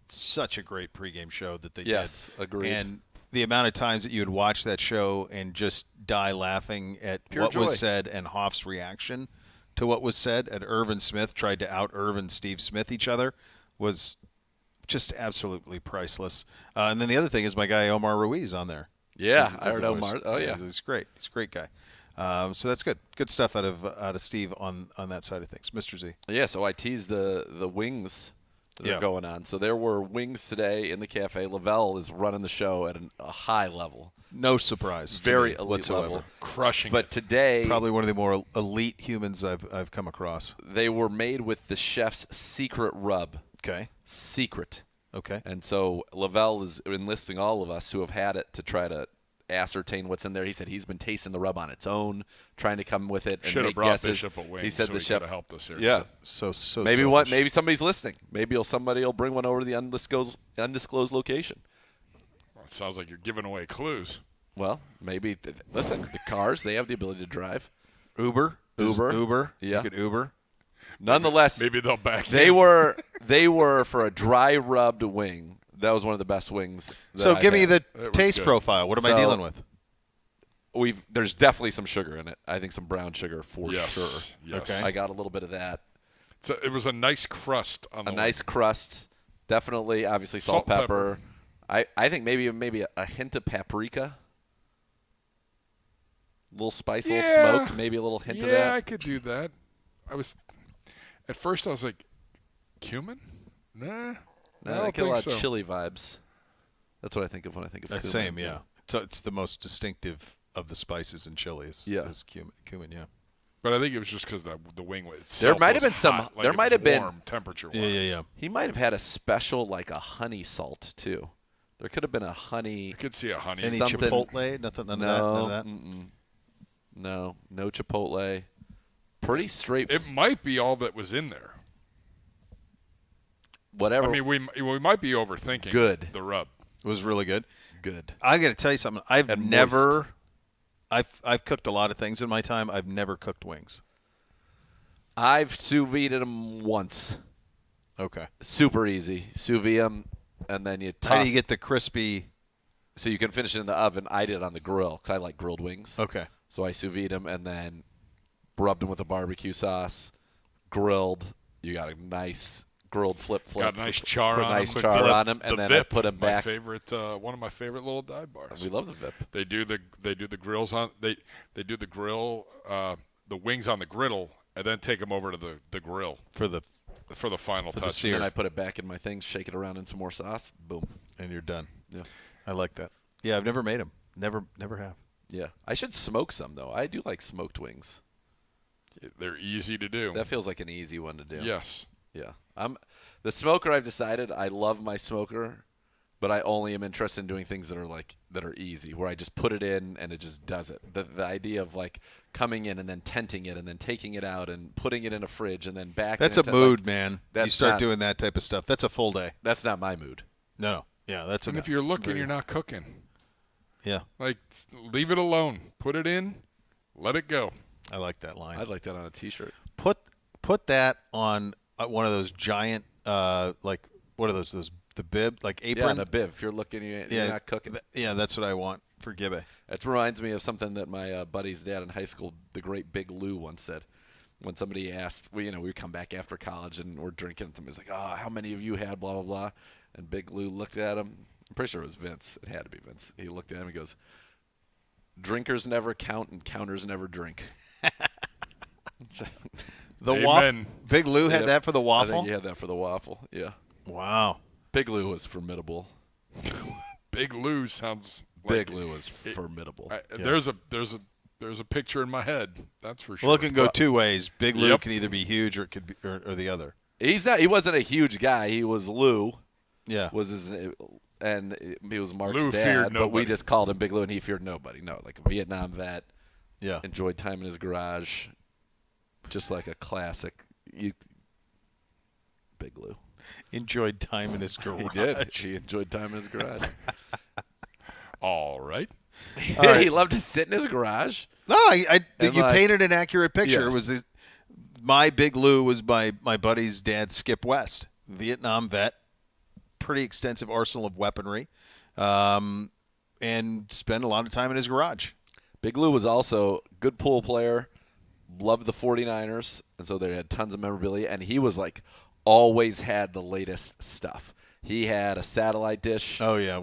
such a great pregame show that they did. Yes, agreed. And the amount of times that you would watch that show and just die laughing at Pure what joy. was said and Hoff's reaction to what was said, and Irv and Smith tried to out Irv and Steve Smith each other, was just absolutely priceless. And then the other thing is my guy Omar Ruiz on there. Yeah, As I heard always. Omar. Oh, yeah. He's great. He's a great guy. So that's good. Good stuff out of Steve on that side of things. Mr. Z. Yeah, so I teased the wings that are going on. So there were wings today in the cafe. Lavelle is running the show at a high level. No surprise. to Very me elite whatsoever. level. Crushing But it. today, Probably one of the more elite humans I've come across. they were made with the chef's secret rub. Okay. Secret. Okay. And so Lavelle is enlisting all of us who have had it to try to ascertain what's in there. He said he's been tasting the rub on its own, trying to come with it and Should have make brought guesses. Bishop a wing. He said so the he chef could have helped us here. Yeah. So Maybe selfish. maybe somebody's listening. Maybe somebody will bring one over to the undisclosed location. Well, it sounds like you're giving away clues. Well, maybe listen, the cars, they have the ability to drive. Uber. Uber. Yeah. You could Uber. Nonetheless, Maybe they'll back they in. were for a dry rubbed wing. That was one of the best wings. So give me the was taste good. profile. What am I So- dealing with? There's definitely some sugar in it. I think some brown sugar for Yes. sure. Yes. Okay. I got a little bit of that. So it was a nice crust on A the nice crust. Definitely, obviously, salt, Salt, pepper. I think maybe a hint of paprika. A little spice, a little Yeah. smoke, maybe a little hint of Yeah, that. I could do that. At first I was like, cumin? Nah. I I don't get a think lot so. of chili vibes. That's what I think of when I think of cumin. Same, yeah. So it's the most distinctive of the spices and chilies. Yeah. Is cumin, yeah. But I think it was just because the wing was There might have been some- hot, like there it might was have been- warm temperature-wise. Yeah. He might have had a special, like a honey salt, too. There could have been a honey. I could see a honey. Any Something- Chipotle? Nothing. None of that. No Chipotle. Pretty straight. It might be all that was in there. Whatever. I mean, we might be overthinking Good. the rub. It was really good. good. I got to tell you something. I've And never. I've cooked a lot of things in my time. I've never cooked wings. I've sous vide them once. Okay. Super easy. Sous vide them, and then you toss. How do you get the crispy? So you can finish it in the oven. I did it on the grill because I like grilled wings. Okay. So I sous vide them and then rubbed them with a barbecue sauce, grilled. You got a nice grilled flip. Got a nice char put a on nice them. char The on them, and the then I Vip, put them my back. favorite, one of my favorite little dive bars. We love the Vip. They do the grills on they do the grill the wings on the griddle and then take them over to the grill For the final the touch. sear. And then I put it back in my thing, shake it around in some more sauce. Boom. and you're done. Yeah. I like that. Yeah, I've never made them. Never have. Yeah. I should smoke some though. I do like smoked wings. They're easy to do. That feels like an easy one to do. Yes. Yeah. The smoker. I've decided I love my smoker, but I only am interested in doing things that are easy, where I just put it in and it just does it. The idea of like coming in and then tenting it and then taking it out and putting it in a fridge and then back. That's a into, mood, like, man. You that's start not- doing that type of stuff. That's a full day. That's not my mood. No. Yeah, that's And a if you're looking, you're not cooking. Yeah, Like, leave it alone. Put it in. Let it go. I like that line. I'd like that on a T-shirt. Put that on one of those giant like what are those the bib like apron. Yeah, on a bib. If you're looking, you're not cooking. Yeah, that's what I want for Gibbe. It reminds me of something that my buddy's dad in high school, the great Big Lou, once said. When somebody asked, we come back after college and we're drinking with them. He's like, "Oh, how many of you had blah blah blah?" And Big Lou looked at him. I'm pretty sure it was Vince. It had to be Vince. He looked at him and goes, "Drinkers never count and counters never drink." The Amen. waffle. Big Lou had that for the I waffle. think he had that for the waffle. Yeah. Wow. Big Lou was formidable. Big Lou sounds Big like Lou was formidable. There's a picture in my head. That's for sure. Well, it can go two ways. Big Lou Yep. can either be huge or it could be or the other. He wasn't a huge guy. He was Lou. Yeah. Was his and he was Mark's Lou dad, feared but we nobody. just called him Big Lou, and he feared nobody. No, like a Vietnam vet. Yeah. Enjoyed time in his garage, just like a classic. Big Lou. Enjoyed time in his garage. He did. He enjoyed time in his garage. All right. He loved to sit in his garage. No, I think And you like- painted an accurate picture. Yes. It was my Big Lou was my buddy's dad, Skip West, Vietnam vet, pretty extensive arsenal of weaponry, and spent a lot of time in his garage. Big Lou was also a good pool player, loved the 49ers, and so they had tons of memorabilia, and he was like always had the latest stuff. He had a satellite dish. Oh, yeah,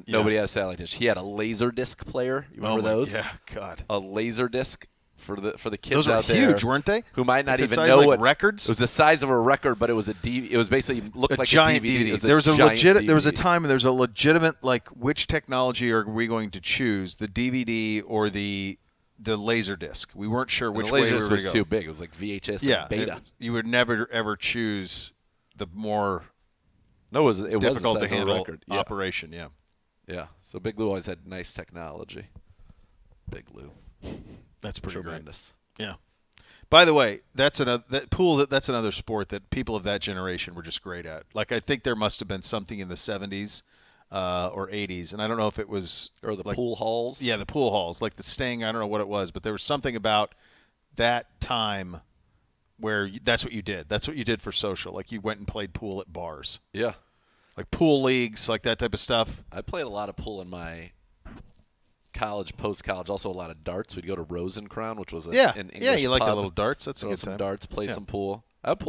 Nobody had a satellite dish. He had a laser disc player. You remember those? Yeah, God. A laser disc for the kids Those were out there. huge, weren't they? Who might not The even size know like what records. It was the size of a record, but it was it was basically looked A like giant a DVD. DVD. It was There was a giant legit. There was a DVD. time when there was a legitimate like, which technology are we going to choose, the DVD or the laser disc? We weren't sure And which the way laser we disc were was going to too go. big. It was like VHS Yeah, and beta. you would never ever choose the more No, it was the difficult to size of a handle record. Yeah. operation. Yeah. Yeah. So Big Lou always had nice technology. Big Lou. That's pretty Tremendous. great. Yeah. By the way, that's another sport that people of that generation were just great at. Like I think there must have been something in the 70s or 80s, and I don't know if it was Or the like, pool halls. Yeah, the pool halls, like the Sting. I don't know what it was, but there was something about that time where that's what you did. That's what you did for social. Like you went and played pool at bars, Yeah. like pool leagues, like that type of stuff. I played a lot of pool in my college, post-college, also a lot of darts. We'd go to Rosencrown, which was an English You like the pub. little darts. That's a Throw good some time. darts, play Yeah. some pool. I have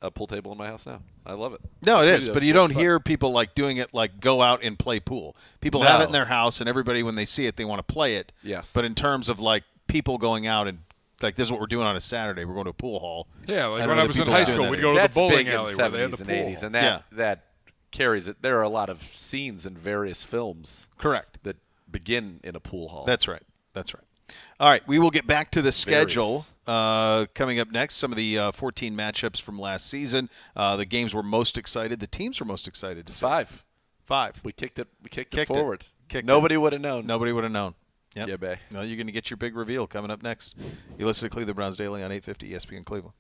a pool table in my house now. I love it. No, it It's is, really but dope. you don't It's fun. hear people like doing it like go out and play pool. People have it in No. their house, and everybody when they see it, they want to play it. Yes. But in terms of like people going out and like this is what we're doing on a Saturday, we're going to a pool hall. Yeah, like don't when know I that was in people high are doing school, that we'd anymore. go to That's the bowling big in alley where they had the 70s and pool. 80s, and that carries it. There are a lot of scenes in various films Correct. that begin in a pool hall. That's right. That's right. All right, we will get back to the schedule coming up next. Some of the 14 matchups from last season. The games we're most excited. The teams we're most excited to see. Five. We kicked it. We kicked Kicked it forward. Kicked Nobody would have known. Nobody would have known. Yep. Yeah, bae. No, you're going to get your big reveal coming up next. You listen to Cleveland Browns Daily on 850 ESPN Cleveland.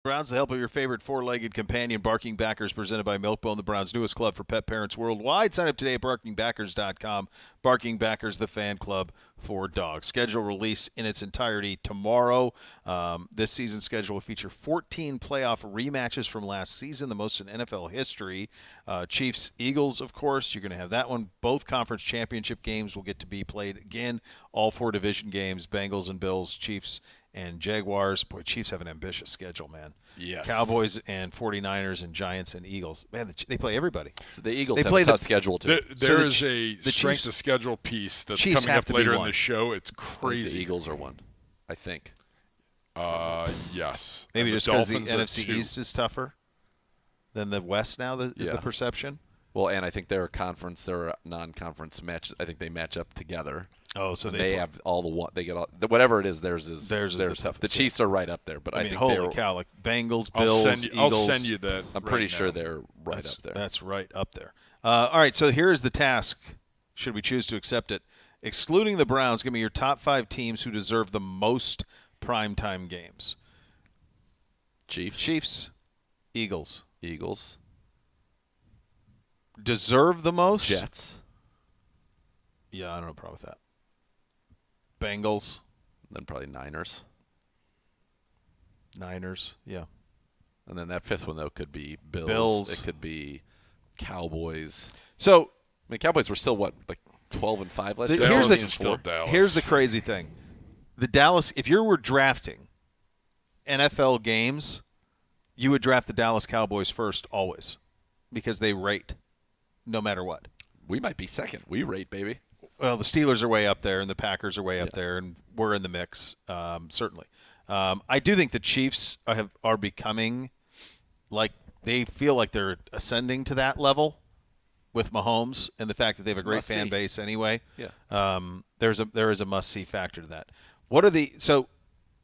Browns, the help of your favorite four-legged companion, Barking Backers, presented by Milkbone, the Browns' newest club for pet parents worldwide. Sign up today at barkingbackers.com. Barking Backers, the fan club for dogs. Schedule release in its entirety tomorrow. This season's schedule will feature 14 playoff rematches from last season, the most in NFL history. Chiefs-Eagles, of course, you're going to have that one. Both conference championship games will get to be played again. All 4 division games, Bengals and Bills, Chiefs and Jaguars. Boy, Chiefs have an ambitious schedule, man. Yes. Cowboys and 49ers and Giants and Eagles. Man, they play everybody. So the Eagles have a tough schedule, too. There is a strength of schedule piece that's Chiefs coming have up to be later in one. the show. It's I think crazy. the Eagles are one, I think. Yes. Maybe And just because the Dolphins are NFC 2. East is tougher than the West now is the perception. Well, and I think their non-conference match. I think they match up together. Oh, so they have all they get all whatever it is. Theirs is the tough. The Chiefs are right up there, but I mean, think holy cow! Like Bengals, Bills, Eagles. I'll send you that. I'm pretty sure they're right up there. That's right up there. All right, so here's the task. Should we choose to accept it? Excluding the Browns, give me your top 5 teams who deserve the most primetime games. Chiefs, Eagles. Deserve the most? Jets. Yeah, I don't have a problem with that. Bengals. Then probably Niners. Yeah. And then that 5th one, though, could be Bills. It could be Cowboys. So, I mean, Cowboys were still, like 12-5 last year? Here's the crazy thing. The Dallas, if you were drafting NFL games, you would draft the Dallas Cowboys first always because they rate no matter what. We might be second. We rate, baby. Well, the Steelers are way up there, and the Packers are way up there, and we're in the mix, certainly. I do think the Chiefs are becoming like they feel like they're ascending to that level with Mahomes and the fact that they have a great fan base anyway. Yeah. There is a must-see factor to that. What are so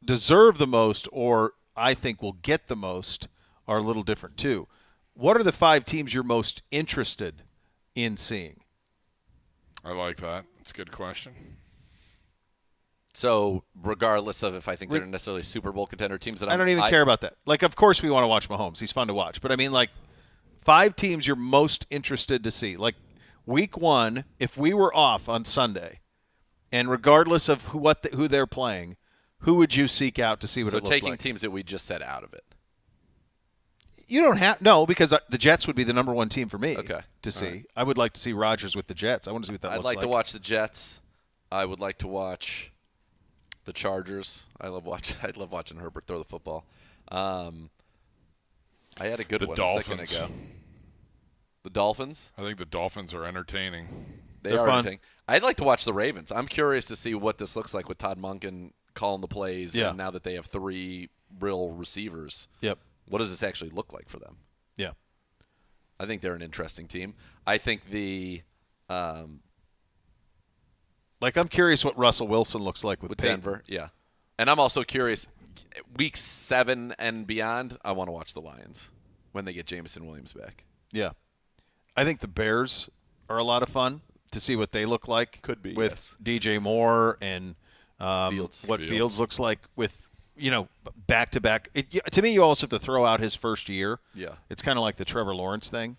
deserve the most, or I think will get the most, are a little different too. What are the 5 teams you're most interested in seeing? I like that. It's a good question. So, regardless of if I think they're necessarily Super Bowl contender teams, that I don't even care about that. Like, of course we want to watch Mahomes. He's fun to watch. But, I mean, like, 5 teams you're most interested to see. Like, week 1, if we were off on Sunday, and regardless of who they're playing, who would you seek out to see what it looks like? So, taking teams that we just said out of it. You don't have – no, because the Jets would be the number 1 team for me to see. Right. I would like to see Rodgers with the Jets. I want to see what that looks like. I'd like to watch the Jets. I would like to watch the Chargers. I love watching Herbert throw the football. I had a good one a second ago. The Dolphins? I think the Dolphins are entertaining. They're fun. entertaining. I'd like to watch the Ravens. I'm curious to see what this looks like with Todd Monken calling the plays, and now that they have 3 real receivers. Yep. What does this actually look like for them? Yeah. I think they're an interesting team. I think I'm curious what Russell Wilson looks like with Peyton. Denver. Yeah. And I'm also curious, week 7 and beyond, I want to watch the Lions when they get Jameson Williams back. Yeah. I think the Bears are a lot of fun to see what they look like. Could be, with DJ Moore and Fields. Fields looks like with back-to-back. To me, you also have to throw out his first year. Yeah. It's kind of like the Trevor Lawrence thing.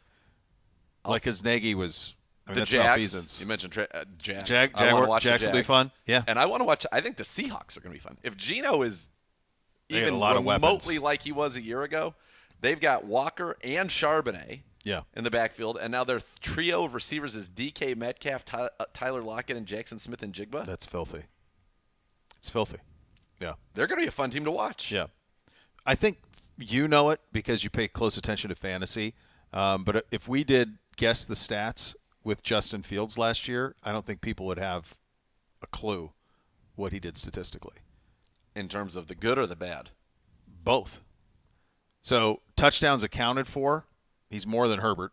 Because Nagy was – the that's Jags. malfeasance. You mentioned Jags. Jags will be fun. Yeah. And I want to watch – I think the Seahawks are going to be fun. If Geno is They got even a lot of remotely weapons. like he was a year ago, they've got Walker and Charbonnet in the backfield, and now their trio of receivers is DK Metcalf, Tyler Lockett, and Jackson Smith and Jigba. That's filthy. It's filthy. Yeah. They're going to be a fun team to watch. Yeah. I think you know it because you pay close attention to fantasy. But if we did guess the stats with Justin Fields last year, I don't think people would have a clue what he did statistically. In terms of the good or the bad? Both. So touchdowns accounted for, he's more than Herbert.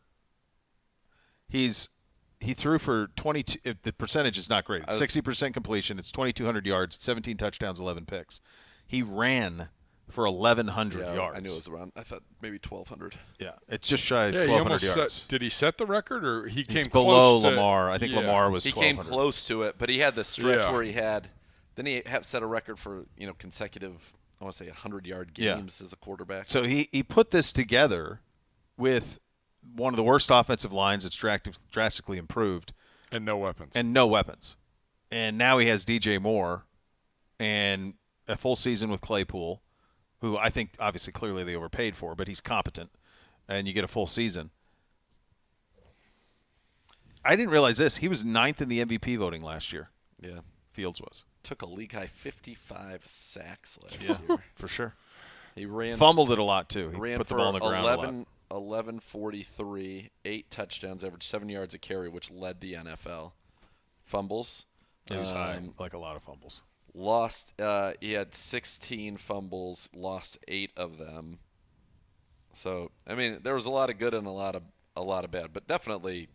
He threw for 22. The percentage is not great. 60% completion. It's 2,200 yards, 17 touchdowns, 11 picks. He ran for 1,100 yards. I knew it was around. I thought maybe 1,200. Yeah, it's just shy of Yeah, 1,200 yards. Did he set the record, or he came He's below close to, Lamar. I think Lamar was 1,200. He came close to it, but he had the stretch Yeah. where he had. Then he set a record for consecutive I want to say 100-yard games as a quarterback. So he put this together with one of the worst offensive lines that's drastically improved. And no weapons. And now he has DJ Moore and a full season with Claypool, who I think obviously clearly they overpaid for, but he's competent, and you get a full season. I didn't realize this. He was 9th in the MVP voting last year. Yeah. Fields was. Took a league high 55 sacks last year. For sure. He fumbled it a lot, too. He ran put the for ball on the ground 1143, 8 touchdowns, averaged 7 yards a carry, which led the NFL. Fumbles. It was high, like a lot of fumbles. Lost. He had 16 fumbles, lost 8 of them. So, I mean, there was a lot of good and a lot of bad, but definitely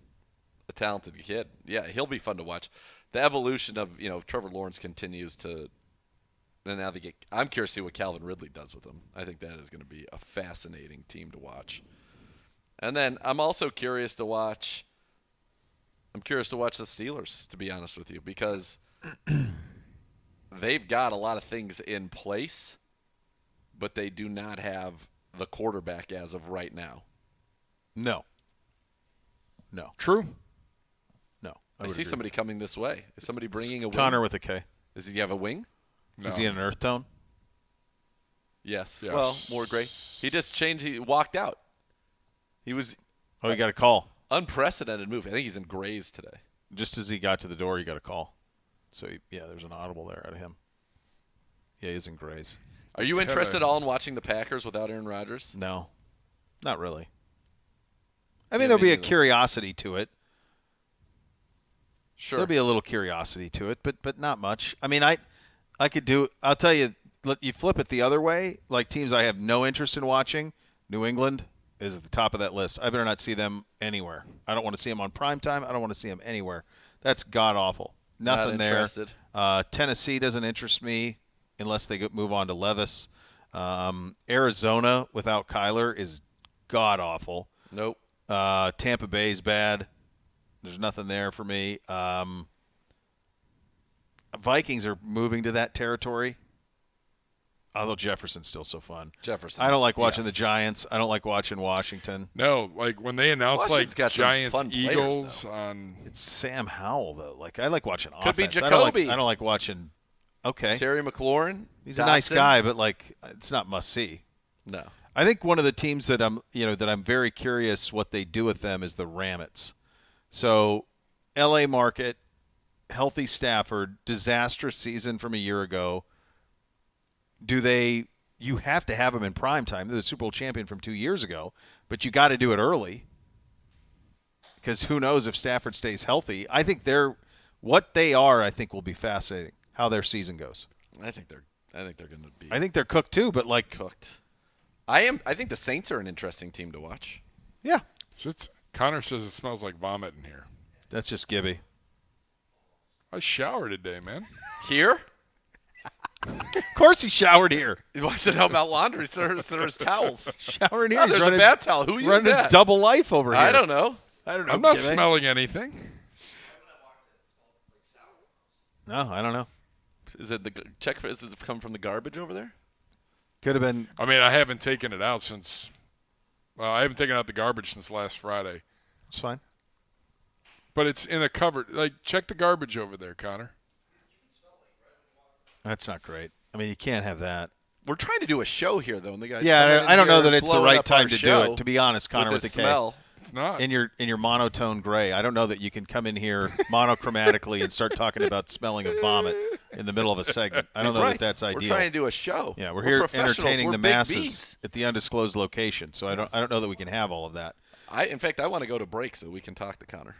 a talented kid. Yeah, he'll be fun to watch. The evolution of, if Trevor Lawrence continues to, and now I'm curious to see what Calvin Ridley does with him. I think that is going to be a fascinating team to watch. And then I'm also curious to watch. I'm curious to watch the Steelers, to be honest with you, because they've got a lot of things in place, but they do not have the quarterback as of right now. No. True. No. I see somebody coming this way. Is somebody bringing a wing? Connor with a K. Does he have a wing? No. Is he in an earth tone? Yes. Yes. Well, more gray. He just changed. He walked out. He was Oh, you got a call. unprecedented move. I think he's in grays today. Just as he got to the door, you got a call. So, there's an audible there out of him. Yeah, he's in grays. Are you interested at all in watching the Packers without Aaron Rodgers? No, not really. I mean, there'll be a curiosity to it. Sure. There'll be a little curiosity to it, but not much. I mean, I could do – I'll tell you, you flip it the other way, like teams I have no interest in watching, New England is at the top of that list. I better not see them anywhere. I don't want to see them on primetime. I don't want to see them anywhere. That's god-awful. Nothing Not there. interested. Tennessee doesn't interest me unless they move on to Levis. Arizona without Kyler is god-awful. Nope. Tampa Bay's bad. There's nothing there for me. Vikings are moving to that territory. Although Jefferson's still so fun. I don't like watching the Giants. I don't like watching Washington. No, like when they announce Washington's got some Giants fun players, Eagles though. on It's Sam Howell though. Like I like watching Could be offense. Jacoby. I don't like watching. Okay, Terry McLaurin. he's a nice guy, but like it's not must see. No. I think one of the teams that I'm very curious what they do with them is the Ramets. So, L.A. market, healthy Stafford, disastrous season from a year ago. You have to have them in prime time. They're the Super Bowl champion from 2 years ago, but you got to do it early because who knows if Stafford stays healthy. I think what they are. I think will be fascinating how their season goes. I think they're going to be. I think they're cooked too, but like cooked. I think the Saints are an interesting team to watch. Yeah, Connor says it smells like vomit in here. that's just Gibby. I showered today, man. Here? Of course, he showered here. He wants to know about laundry. There's towels. Showering here. Oh, He's there's a running bath towel. Who used running that? his double life over here. I don't know. I'm not smelling anything. No, I don't know. Is it is it come from the garbage over there? Could have been. I mean, I haven't taken it out since. Well, I haven't taken out the garbage since last Friday. It's fine. But it's in a cupboard. Like, check the garbage over there, Connor. That's not great. I mean, you can't have that. We're trying to do a show here, though, and the guys. Yeah, I don't know that it's the blowing right up time our to do show it. To be honest, Connor, with the the K. smell. It's not. In your monotone gray, I don't know that you can come in here monochromatically and start talking about smelling of vomit in the middle of a segment. I don't know that that's ideal. We're trying to do a show. Yeah, we're here professionals. entertaining We're the big masses bees. at the undisclosed location. So I don't know that we can have all of that. In fact, I want to go to break so we can talk to Connor.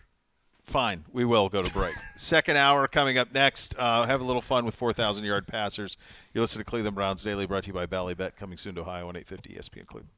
Fine, we will go to break. Second hour coming up next. Have a little fun with 4,000-yard passers. You listen to Cleveland Browns Daily, brought to you by Ballybet, coming soon to Ohio on 850 ESPN Cleveland.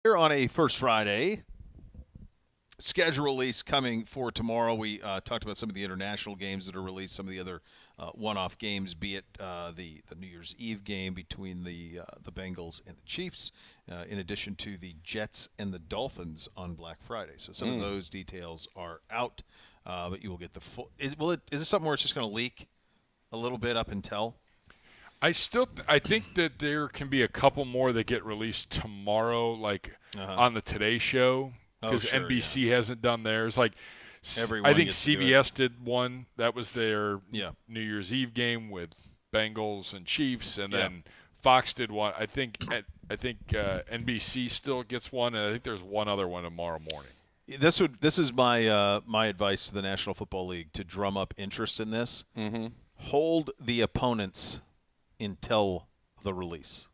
Here on a First Friday, schedule release coming for tomorrow. We talked about some of the international games that are released, some of the other one-off games, be it the New Year's Eve game between the Bengals and the Chiefs, in addition to the Jets and the Dolphins on Black Friday. So some of those details are out, but you will get the full. Is this something where it's just going to leak a little bit up until? I think that there can be a couple more that get released tomorrow, like on the Today Show, because NBC hasn't done theirs. Like, Everyone I think gets to do CBS did one. That was their Yeah. New Year's Eve game with Bengals and Chiefs, and then Fox did one. I think NBC still gets one, and I think there's one other one tomorrow morning. This is my my advice to the National Football League to drum up interest in this. Mm-hmm. Hold the opponents until the release.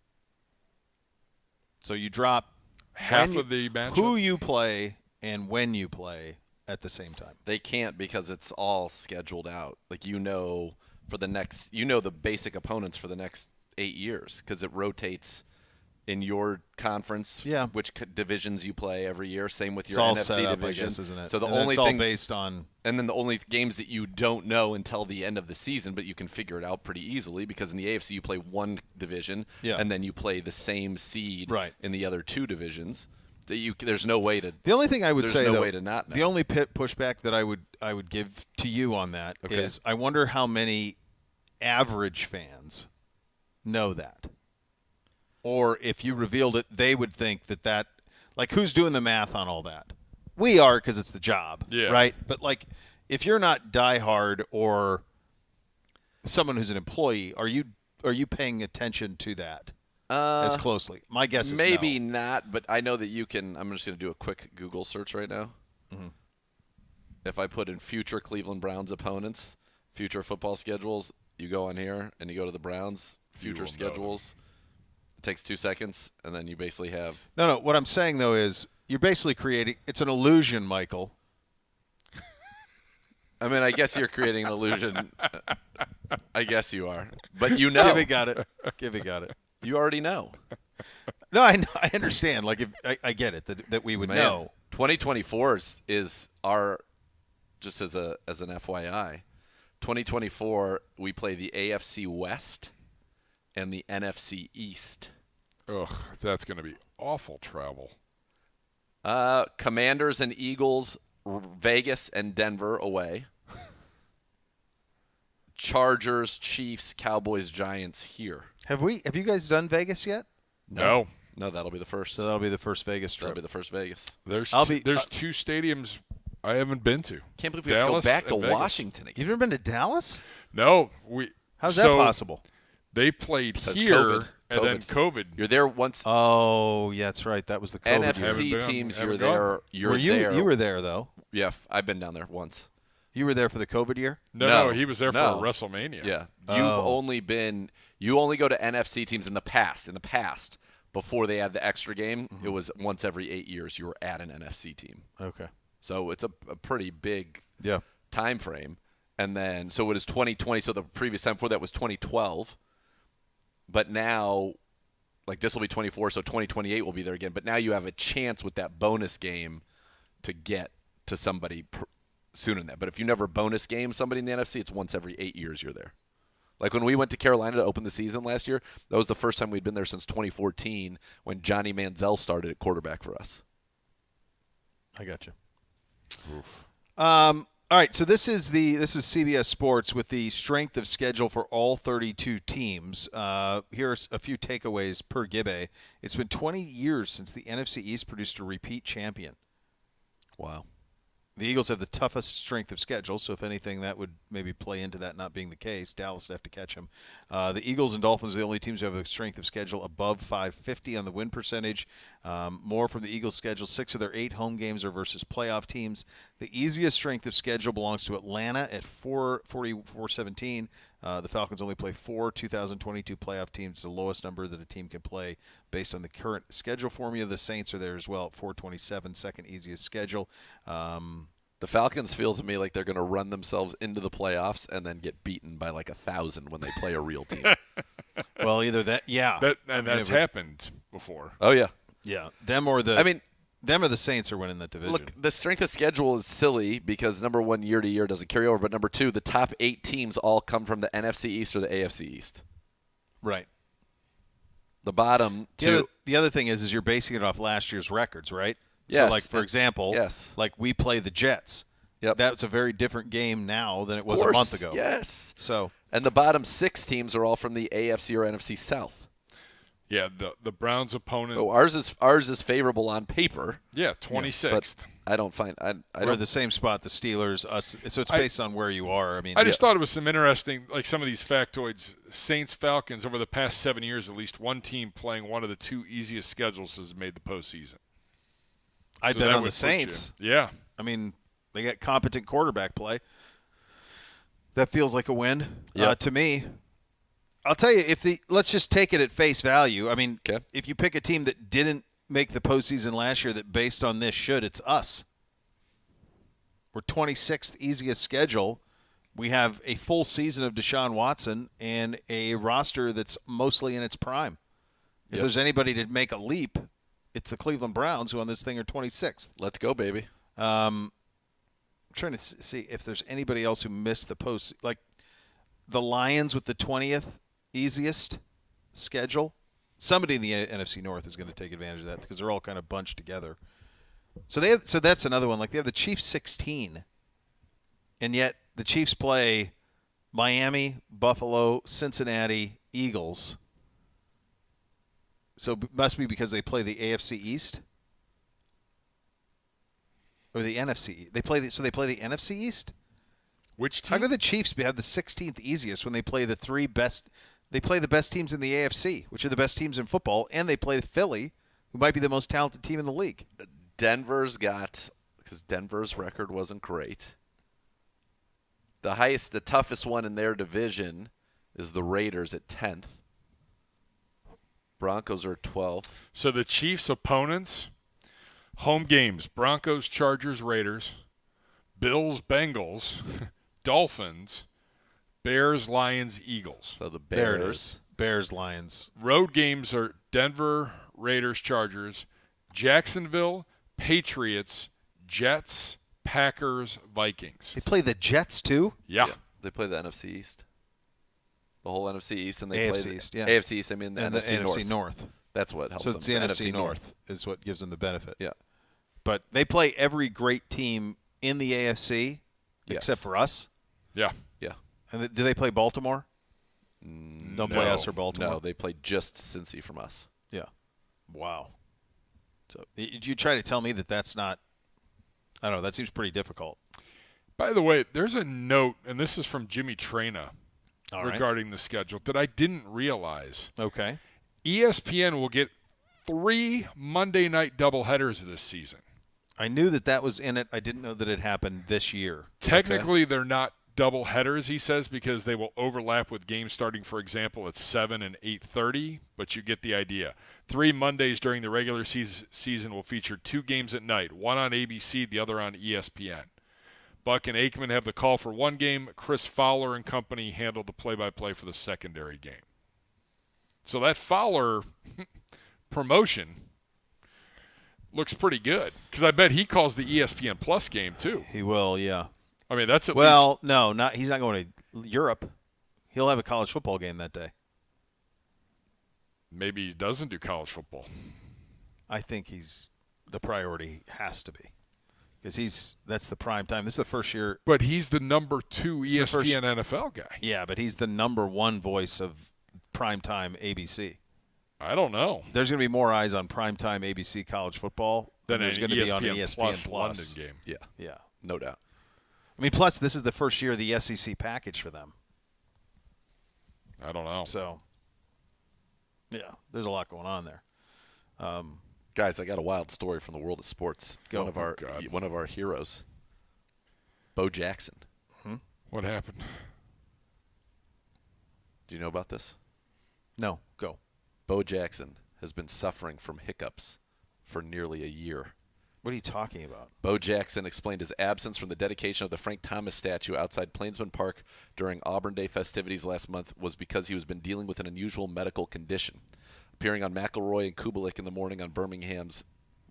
So you drop Half of the matchup? who you play and when you play at the same time. They can't because it's all scheduled out. Like, for the next, the basic opponents for the next 8 years because it rotates in your conference. Yeah. Which divisions you play every year. Same with your It's all NFC set up, division, I guess, isn't it? So the And only it's all thing based on. And then the only games that you don't know until the end of the season, but you can figure it out pretty easily because in the AFC you play one division, and then you play the same seed in the other two divisions. There's no way to. The only thing I would there's say, no though, way to not know. the only pushback that I would give to you on that is I wonder how many average fans know that, or if you revealed it, they would think that like who's doing the math on all that. We are because it's the job, right? But like, if you're not diehard or someone who's an employee, are you paying attention to that as closely? My guess is maybe no. not, but I know that you can. I'm just going to do a quick Google search right now. Mm-hmm. If I put in future Cleveland Browns opponents, future football schedules, you go on here and you go to the Browns future schedules. It takes 2 seconds, and then you basically have. No. What I'm saying though is you're basically creating. It's an illusion, Michael. I mean, I guess you're creating an illusion. I guess you are, but you know. Gibby got it. You already know. No, I know, I understand. Like, if I get it that we would know. 2024 is our, just as an FYI, 2024 we play the AFC West and the NFC East. Ugh, that's going to be awful travel. Commanders and Eagles, Vegas and Denver away. Chargers, Chiefs, Cowboys, Giants here. Have you guys done Vegas yet? No. No, that'll be the first. So that'll be the first Vegas trip. That'll be the first Vegas. There's two stadiums I haven't been to. Can't believe we have to go back to Washington again. You've never been to Dallas? No. How's that possible? They played here COVID. and then COVID. You're there once. Oh, yeah, that's right. That was the COVID NFC year. teams, haven't you're there. You were there, though. Yeah, I've been down there once. You were there for the COVID year? No, he was there for WrestleMania. Yeah. You only go to NFC teams in the past. Before they had the extra game, it was once every 8 years you were at an NFC team. Okay. So it's a pretty big Yeah. time frame. And then, so it is 2020. So the previous time before that was 2012. But now, like this will be 24, so 2028 will be there again. But now you have a chance with that bonus game to get to somebody sooner than that. But if you never bonus game somebody in the NFC, it's once every 8 years you're there. Like when we went to Carolina to open the season last year, that was the first time we'd been there since 2014 when Johnny Manziel started at quarterback for us. I got you. All right, so this is CBS Sports with the strength of schedule for all 32 teams. Here's a few takeaways per Gibbe. It's been 20 years since the NFC East produced a repeat champion. Wow. The Eagles have the toughest strength of schedule, so if anything, that would maybe play into that not being the case. Dallas would have to catch them. The Eagles and Dolphins are the only teams who have a strength of schedule above 550 on the win percentage. More from the Eagles' schedule. 6 of their 8 home games are versus playoff teams. The easiest strength of schedule belongs to Atlanta at 417. The Falcons only play 4 2022 playoff teams, the lowest number that a team can play based on the current schedule formula. The Saints are there as well at 427, second easiest schedule. The Falcons feel to me like they're going to run themselves into the playoffs and then get beaten by like 1,000 when they play a real team. Well, either that, yeah. That's happened before. Oh, yeah. Yeah, them or the Saints are winning that division. Look, the strength of schedule is silly because, number one, year to year doesn't carry over, but number two, the top 8 teams all come from the NFC East or the AFC East. Right. The bottom two. The other thing is you're basing it off last year's records, right? Yes. So, like, for example, like we play the Jets. Yep. That's a very different game now than it was a month ago. Yes. So, and the bottom 6 teams are all from the AFC or NFC South. Yeah, the Browns' opponent. Oh, ours is favorable on paper. Yeah, 26th. But I don't find I we're don't the same spot, the Steelers, us. So it's based on where you are. I mean, I just thought it was some interesting, like some of these factoids. Saints, Falcons, over the past 7 years, at least one team playing one of the 2 easiest schedules has made the postseason. I So bet that on would the put you- Saints. Yeah. I mean, they got competent quarterback play. That feels like a win to me. I'll tell you, let's just take it at face value. I mean, if you pick a team that didn't make the postseason last year that based on this should, it's us. We're 26th easiest schedule. We have a full season of Deshaun Watson and a roster that's mostly in its prime. If there's anybody to make a leap, it's the Cleveland Browns, who on this thing are 26th. Let's go, baby. I'm trying to see if there's anybody else who missed the post. Like the Lions with the 20th easiest schedule. Somebody in the NFC North is going to take advantage of that because they're all kind of bunched together. So that's another one. Like they have the Chiefs 16, and yet the Chiefs play Miami, Buffalo, Cincinnati, Eagles. So it must be because they play the AFC East or the NFC. They play the NFC East. Which team? How could the Chiefs have the 16th easiest when they play the 3 best? They play the best teams in the AFC, which are the best teams in football, and they play Philly, who might be the most talented team in the league. Denver's because Denver's record wasn't great. The toughest one in their division is the Raiders at 10th. Broncos are 12th. So the Chiefs' opponents, home games, Broncos, Chargers, Raiders, Bills, Bengals, Dolphins, Bears, Lions, Eagles. So the There it Bears. is. Bears, Lions. Road games are Denver, Raiders, Chargers, Jacksonville, Patriots, Jets, Packers, Vikings. They play the Jets too. Yeah. They play the NFC East. The whole NFC East, and they AFC play East, yeah. AFC East. I mean the And NFC the North. NFC North. That's what helps So them. it's the NFC North is what gives them the benefit. Yeah. But they play every great team in the AFC except for us. Yeah. Yeah. And do they play Baltimore? Don't play us or Baltimore. No, they play just Cincy from us. Yeah. Wow. So you try to tell me that's not – I don't know. That seems pretty difficult. By the way, there's a note, and this is from Jimmy Traina regarding the schedule that I didn't realize. Okay. ESPN will get 3 Monday night doubleheaders this season. I knew that was in it. I didn't know that it happened this year. Technically, they're not double headers, he says, because they will overlap with games starting, for example, at 7 and 8:30, but you get the idea. 3 Mondays during the regular season will feature 2 games at night, one on ABC, the other on ESPN. Buck and Aikman have the call for one game. Chris Fowler and company handle the play-by-play for the secondary game. So that Fowler promotion looks pretty good, because I bet he calls the ESPN Plus game too. He will, yeah. I mean, that's at well, least... no, not he's not going to Europe. He'll have a college football game that day. Maybe he doesn't do college football. I think the priority has to be, because that's the prime time. This is the first year. But he's the number 2 ESPN first, NFL guy. Yeah, but he's the number 1 voice of primetime ABC. I don't know. There's going to be more eyes on primetime ABC college football than there's going to be on ESPN Plus. London game. Yeah. Yeah. No doubt. I mean, plus this is the first year of the SEC package for them. I don't know. So, yeah, there's a lot going on there. Guys, I got a wild story from the world of sports. Go. One of our heroes, Bo Jackson. What happened? Do you know about this? No, go. Bo Jackson has been suffering from hiccups for nearly a year. What are you talking about? Bo Jackson explained his absence from the dedication of the Frank Thomas statue outside Plainsman Park during Auburn Day festivities last month was because he has been dealing with an unusual medical condition. appearing on McElroy and Kubelik in the morning on Birmingham's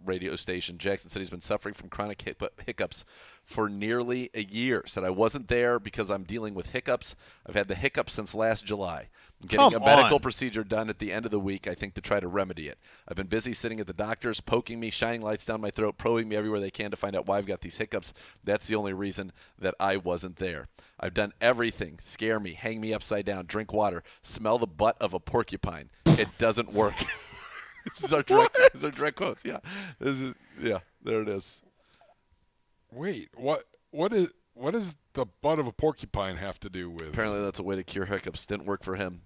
radio station. Jackson said he's been suffering from chronic hiccups for nearly a year. Said, I wasn't there because I'm dealing with hiccups. I've had the hiccups since last July. I'm getting a medical procedure done at the end of the week, I think, to try to remedy it. I've been busy sitting at the doctor's, poking me, shining lights down my throat, probing me everywhere they can to find out why I've got these hiccups. That's the only reason that I wasn't there. I've done everything. Scare me, hang me upside down, drink water, smell the butt of a porcupine. It doesn't work. This is our direct quotes. Yeah, there it is. Wait, what does the butt of a porcupine have to do with? Apparently, that's a way to cure hiccups. Didn't work for him,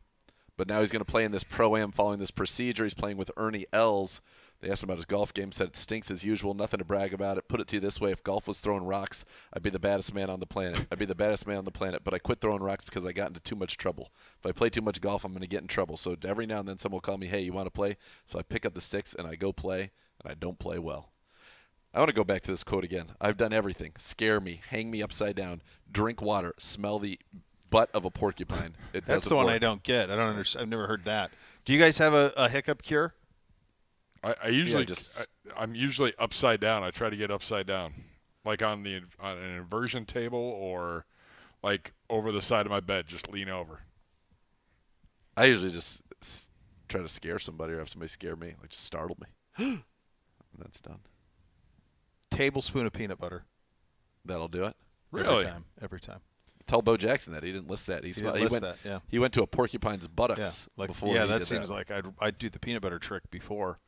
but now he's going to play in this pro-am following this procedure. He's playing with Ernie Els. They asked him about his golf game. Said it stinks as usual. Nothing to brag about it. Put it to you this way: if golf was throwing rocks, I'd be the baddest man on the planet. But I quit throwing rocks because I got into too much trouble. If I play too much golf, I'm going to get in trouble. So every now and then, someone will call me, "Hey, you want to play?" So I pick up the sticks and I go play, and I don't play well. I want to go back to this quote again. I've done everything: scare me, hang me upside down, drink water, smell the butt of a porcupine. That's the one I don't get. I don't understand. I've never heard that. Do you guys have a hiccup cure? I usually I'm usually upside down. I try to get upside down, like on an inversion table or like over the side of my bed. Just lean over. I usually just try to scare somebody or have somebody scare me, like just startle me. And that's done. Tablespoon of peanut butter. That'll do it. Really? Every time. Tell Bo Jackson that he didn't list that. He went to a porcupine's buttocks before. Yeah, that seems like I'd do the peanut butter trick before.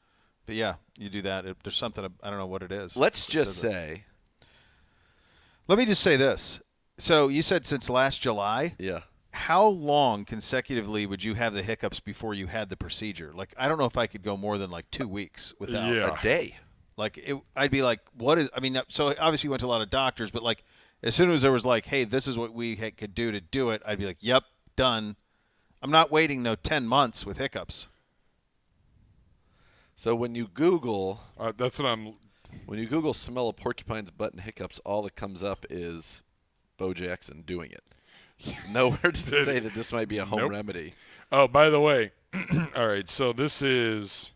But yeah, you do that. There's something, I don't know what it is. Let's just say. Let me just say this. So you said since last July. Yeah. How long consecutively would you have the hiccups before you had the procedure? Like, I don't know if I could go more than like 2 weeks without a day. Like, I'd be like, what is – I mean, so obviously you went to a lot of doctors, but like as soon as there was like, hey, this is what we could do to do it, I'd be like, yep, done. I'm not waiting 10 months with hiccups. So when you Google that's what I'm. When you Google smell a porcupine's butt and hiccups, all that comes up is Bo Jackson doing it. Nowhere does it say that this might be a home remedy. Oh, by the way, all right. So this is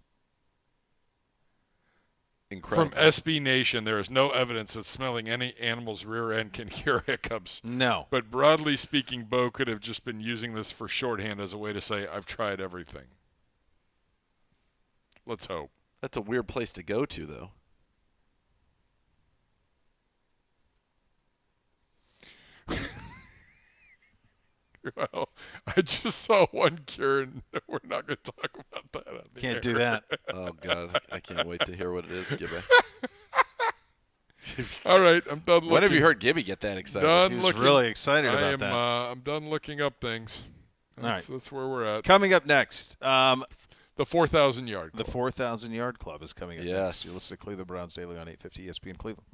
incredible. From SB Nation. There is no evidence that smelling any animal's rear end can cure hiccups. No. But broadly speaking, Bo could have just been using this for shorthand as a way to say, I've tried everything. Let's hope. That's a weird place to go to, though. Well, I just saw one cure, and we're not going to talk about that on the air. Do that. Oh, God. I can't wait to hear what it is, Gibby. All right, I'm done looking. When have you heard Gibby get that excited? He was really excited about that. I'm done looking up things. That's where we're at. Coming up next. The 4,000-yard club. The 4,000-yard club is coming up next. Yes. You listen to Cleveland Browns Daily on 850 ESPN Cleveland.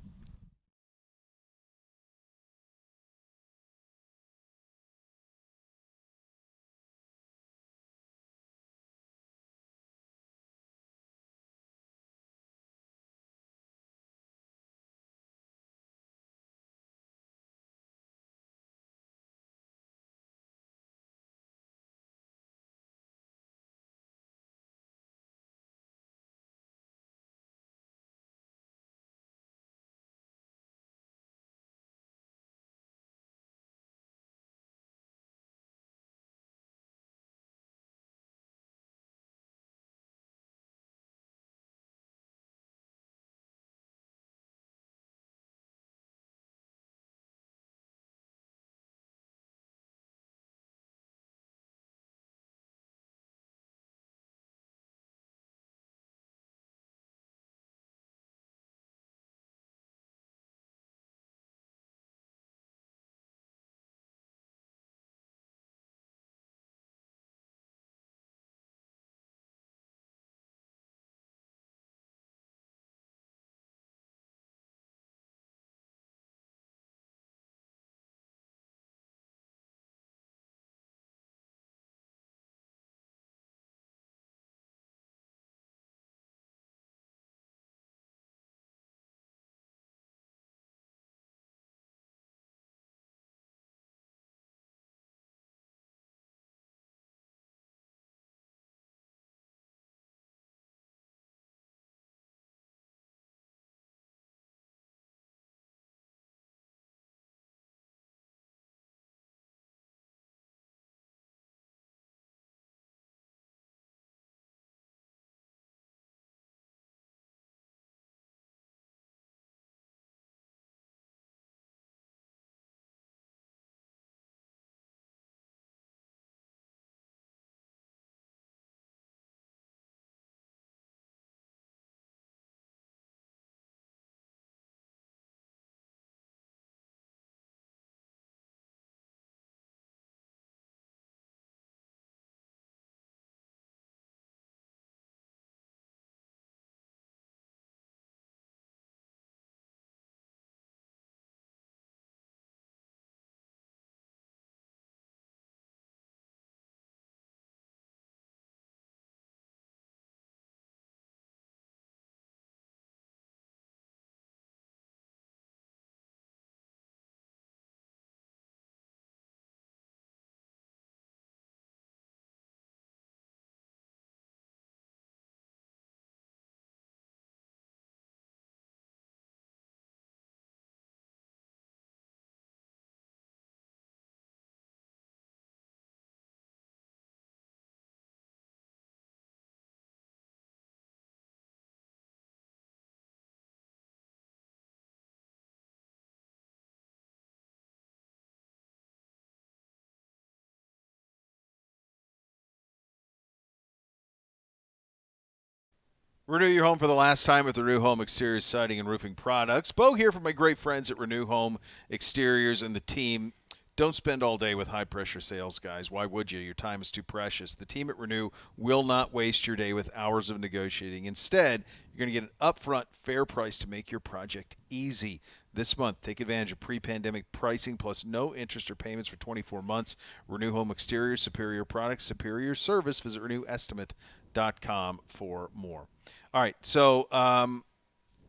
Renew your home for the last time with Renew Home Exterior Siding and Roofing Products. Bo here from my great friends at Renew Home Exteriors and the team. Don't spend all day with high-pressure sales guys. Why would you? Your time is too precious. The team at Renew will not waste your day with hours of negotiating. Instead, you're going to get an upfront, fair price to make your project easy. This month, take advantage of pre-pandemic pricing plus no interest or payments for 24 months. Renew Home Exteriors, superior products, superior service. Visit renewestimate.com for more. All right, so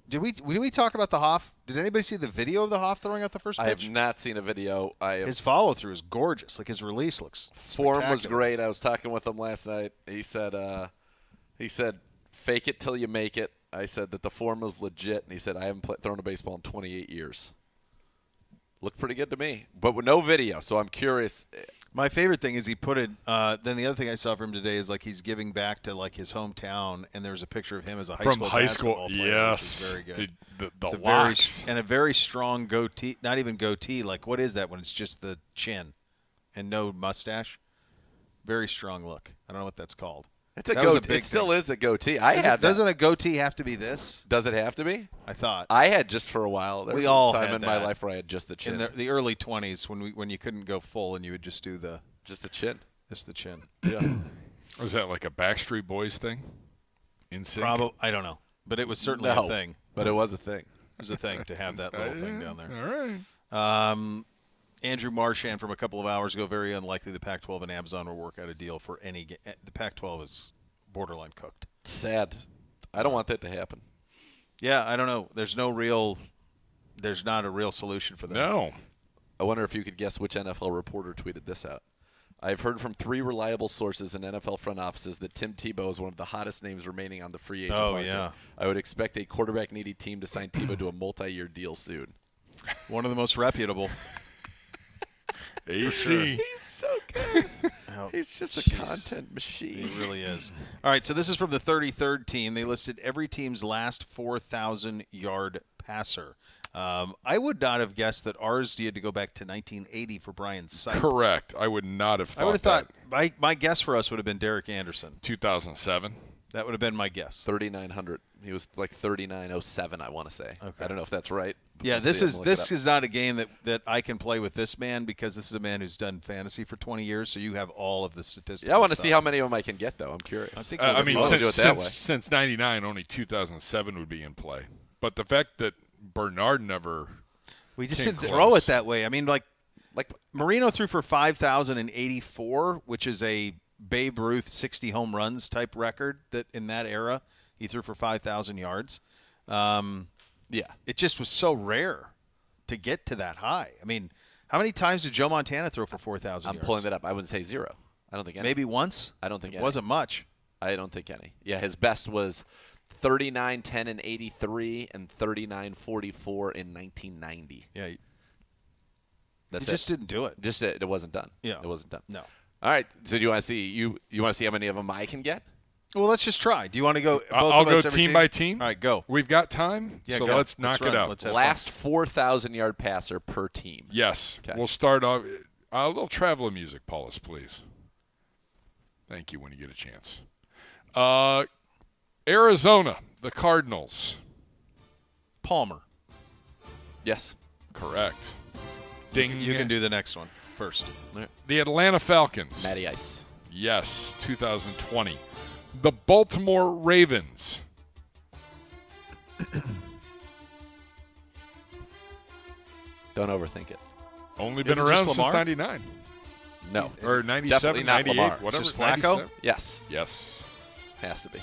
did we talk about the Hoff? Did anybody see the video of the Hoff throwing out the first pitch? I have not seen a video. His follow-through is gorgeous. Like, his release looks Form was great. I was talking with him last night. He said, fake it till you make it. I said that the form was legit, and he said, I haven't thrown a baseball in 28 years. Looked pretty good to me, but with no video, so I'm curious. My favorite thing is he put it. Then the other thing I saw from him today is like he's giving back to like his hometown, and there's a picture of him as a high school basketball player. Yes, which is very good. The locks. And a very strong goatee. Not even goatee. Like, what is that when it's just the chin and no mustache? Very strong look. I don't know what that's called. It's a goatee. It still is a goatee. Doesn't a goatee have to be this? Does it have to be? I thought. I had just for a while. There was all some time had in that. my life where I had just the chin. In the early 20s when you couldn't go full and you would just do the chin. Just the chin. Yeah. Was that like a Backstreet Boys thing? In sync? Probably. I don't know, but it was certainly a thing. But it was a thing. It was a thing to have that little thing down there. All right. Andrew Marchand from a couple of hours ago. Very unlikely the Pac-12 and Amazon will work out a deal for any game. The Pac-12 is borderline cooked. Sad. I don't want that to happen. Yeah, I don't know. There's not a real solution for that. No. I wonder if you could guess which NFL reporter tweeted this out. I've heard from 3 reliable sources in NFL front offices that Tim Tebow is one of the hottest names remaining on the free agent market. Yeah. I would expect a quarterback-needy team to sign Tebow to a multi-year deal soon. One of the most reputable. AC. He's so good. Oh, He's just a content machine. He really is. All right, so this is from the 33rd team. They listed every team's last 4,000-yard passer. I would not have guessed that ours, you had to go back to 1980 for Brian Sipe. Correct. I would not have thought I would have thought that. my guess for us would have been Derek Anderson. 2007. That would have been my guess. 3,900. He was like 3907, I want to say. Okay. I don't know if that's right. Yeah, this is not a game that I can play with this man because this is a man who's done fantasy for 20 years, so you have all of the statistics. Yeah, I want to see how many of them I can get, though. I'm curious. I think I mean, do it that way. since 99, only 2007 would be in play. But the fact that Bernard never we just came didn't close. throw it that way. I mean, like Marino threw for 5,084, which is a Babe Ruth 60 home runs type record that in that era he threw for 5,000 yards. Yeah. It just was so rare to get to that high. I mean, how many times did Joe Montana throw for 4,000 yards? I'm pulling that up. I wouldn't say 0. I don't think any. Maybe once? I don't think it any. wasn't much. I don't think any. Yeah, his best was 39, 10, and 83, and 39, 44 in 1990. Yeah. That's he just didn't do it. Just it wasn't done. Yeah. It wasn't done. No. All right. So do you want to see you want to see how many of them I can get? Well, let's just try. Do you want to go? I'll both of go us every team by team. All right, go. We've got time, Yeah, so go. let's knock run. it out. Let's have Last 4,000-yard passer per team. Yes. Okay. We'll start off. A little traveler music, Paulus, please. Thank you when you get a chance. Arizona, the Cardinals. Palmer. Yes. Correct. Ding. You can do the next one first. The Atlanta Falcons. Matty Ice. Yes, 2020. The Baltimore Ravens. Don't overthink it. Only been Is it around just since Lamar? 99. No. Or 97, Definitely not 98, Lamar. whatever. Just Flacco? 97? Yes. Yes. Has to be.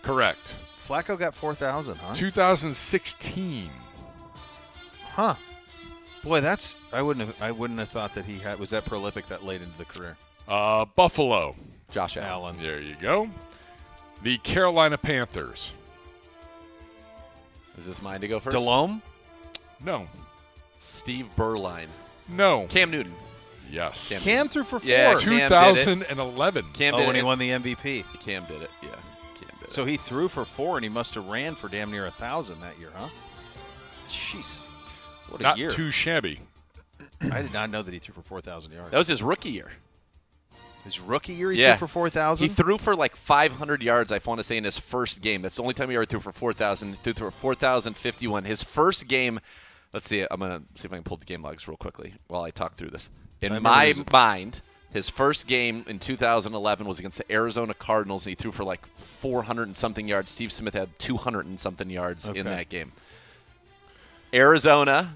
Correct. Flacco got 4,000, huh? 2016. Huh. Boy, that's I wouldn't have thought that he was that prolific that late into the career. Buffalo. Josh Allen. Allen. There you go. The Carolina Panthers. Is this mine to go first? Delhomme? No. Steve Berline. No. Cam Newton. Yes. Cam threw for 4. Yeah, Cam did it. 2011. Cam Oh, did when it. he won the MVP. Cam did it. Yeah. Cam did So it. he threw for 4, and he must have ran for damn near 1,000 that year, huh? Jeez. What a Not year. too shabby. I did not know that he threw for 4,000 yards. That was his rookie year. His rookie year, he threw for 4,000? He threw for like 500 yards, I want to say, in his first game. That's the only time he ever threw for 4,000. He threw for 4,051. His first game, let's see, I'm going to see if I can pull the game logs real quickly while I talk through this. In my mind, his first game in 2011 was against the Arizona Cardinals, and he threw for like 400 and something yards. Steve Smith had 200 and something yards in that game. Arizona.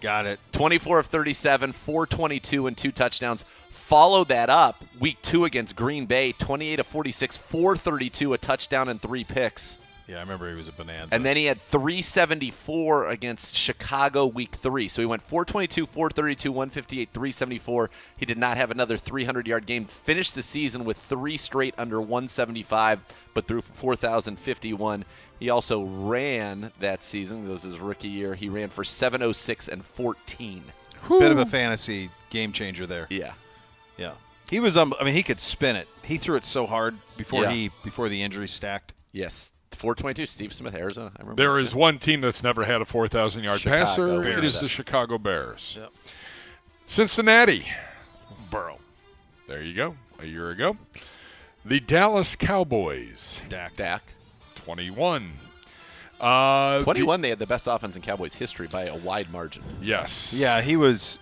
Got it. 24 of 37, 422 and 2 touchdowns. Followed that up week 2 against Green Bay, 28 of 46, 432, a touchdown and 3 picks. Yeah, I remember he was a bonanza. And then he had 374 against Chicago week 3. So he went 422, 432, 158, 374. He did not have another 300-yard game. Finished the season with 3 straight under 175, but threw for 4,051. He also ran that season. This was his rookie year. He ran for 706 and 14. Bit of a fantasy game changer there. Yeah. Yeah. He was I mean, he could spin it. He threw it so hard before the injury stacked. Yes. 422, Steve Smith, Arizona. I remember. There is one team that's never had a 4,000-yard passer. Bears. It is the Chicago Bears. Yep. Cincinnati. Burrow. There you go. A year ago. The Dallas Cowboys. Dak. 21. 21, they had the best offense in Cowboys history by a wide margin. Yes. Yeah, he was.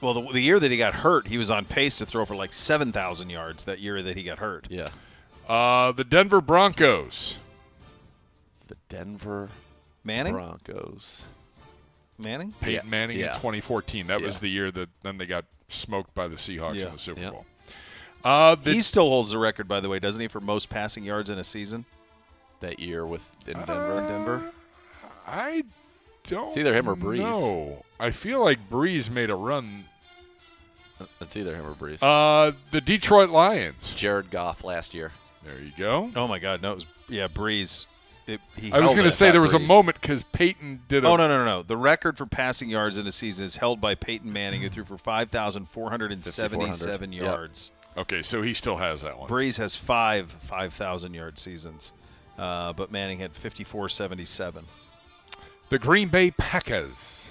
Well, the year that he got hurt, he was on pace to throw for like 7,000 yards that year that he got hurt. Yeah. The Denver Broncos. The Denver Manning? Broncos. Manning? Peyton Manning in 2014. That was Yeah. the year that then they got smoked by the Seahawks Yeah. in the Super Yeah. Bowl. He still holds the record, by the way, doesn't he, for most passing yards in a season? That year in Denver. I don't It's either him or Breeze. No. I feel like Breeze made a run. It's either him or Breeze. The Detroit Lions. Jared Goff last year. There you go. Oh, my God. No, it was, Breeze. I was going to say there was a moment because Peyton did a... Oh, no. The record for passing yards in a season is held by Peyton Manning, who threw for 5,477 yards. Okay, so he still has that one. Breeze has 5,000-yard seasons, but Manning had 5,477. The Green Bay Packers.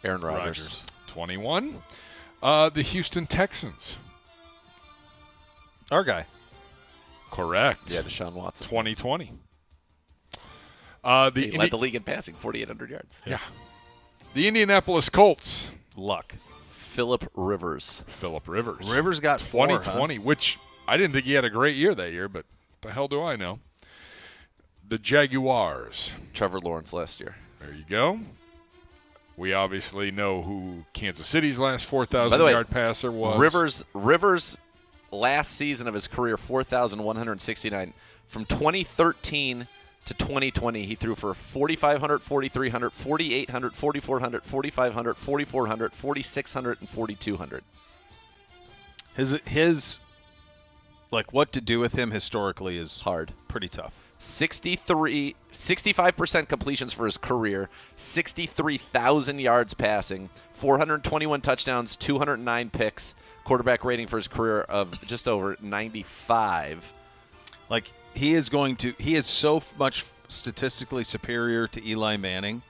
Aaron Rodgers. 21. The Houston Texans. Our guy. Correct. Yeah, Deshaun Watson. 2020. He led the league in passing, 4,800 yards. Yeah. The Indianapolis Colts. Luck. Phillip Rivers. Rivers got 2020, which I didn't think he had a great year that year, but the hell do I know? The Jaguars. Trevor Lawrence last year. There you go. We obviously know who Kansas City's last 4,000-yard passer was. Rivers' last season of his career, 4,169. From 2013 to 2020, he threw for 4,500, 4,300, 4,800, 4,400, 4,500, 4,400, 4,600, and 4,200. His like what to do with him historically is hard, pretty tough. 65% completions for his career, 63,000 yards passing, 421 touchdowns, 209 picks, quarterback rating for his career of just over 95. Like he is so much statistically superior to Eli Manning,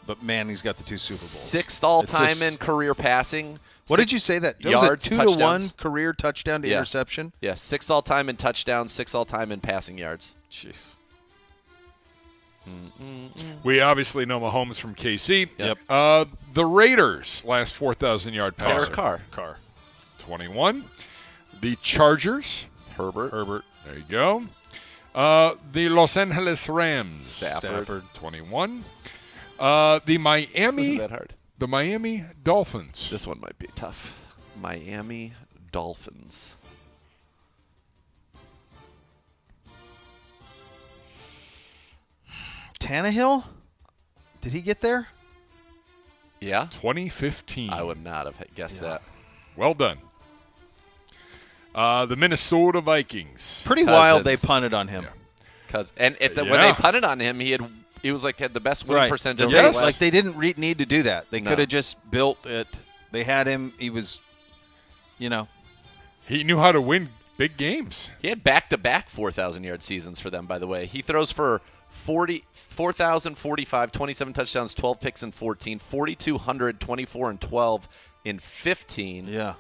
but Manning's got the 2 Super Bowls. 6th all-time in career passing. What did you say that? Yards, was it 2-1 career touchdown to interception? Yeah, 6th all-time in touchdowns, 6th all-time in passing yards. Jeez. We obviously know Mahomes from KC. Yep. The Raiders, last 4,000-yard passer. Carr. 21. The Chargers. Herbert. There you go. The Los Angeles Rams. Stafford. 21. The Miami. This isn't that hard. The Miami Dolphins. This one might be tough. Miami Dolphins. Tannehill? Did he get there? Yeah. 2015. I would not have guessed that. Well done. The Minnesota Vikings. Pretty wild they punted on him. When they punted on him, he was had the best winning percentage over the last. Like they didn't need to do that. They could have just built it. They had him. He was, He knew how to win big games. He had back-to-back 4,000-yard seasons for them, by the way. He throws for 4,045, 27 touchdowns, 12 picks in 14, 4,200, 24 and 12 in 15. Yeah.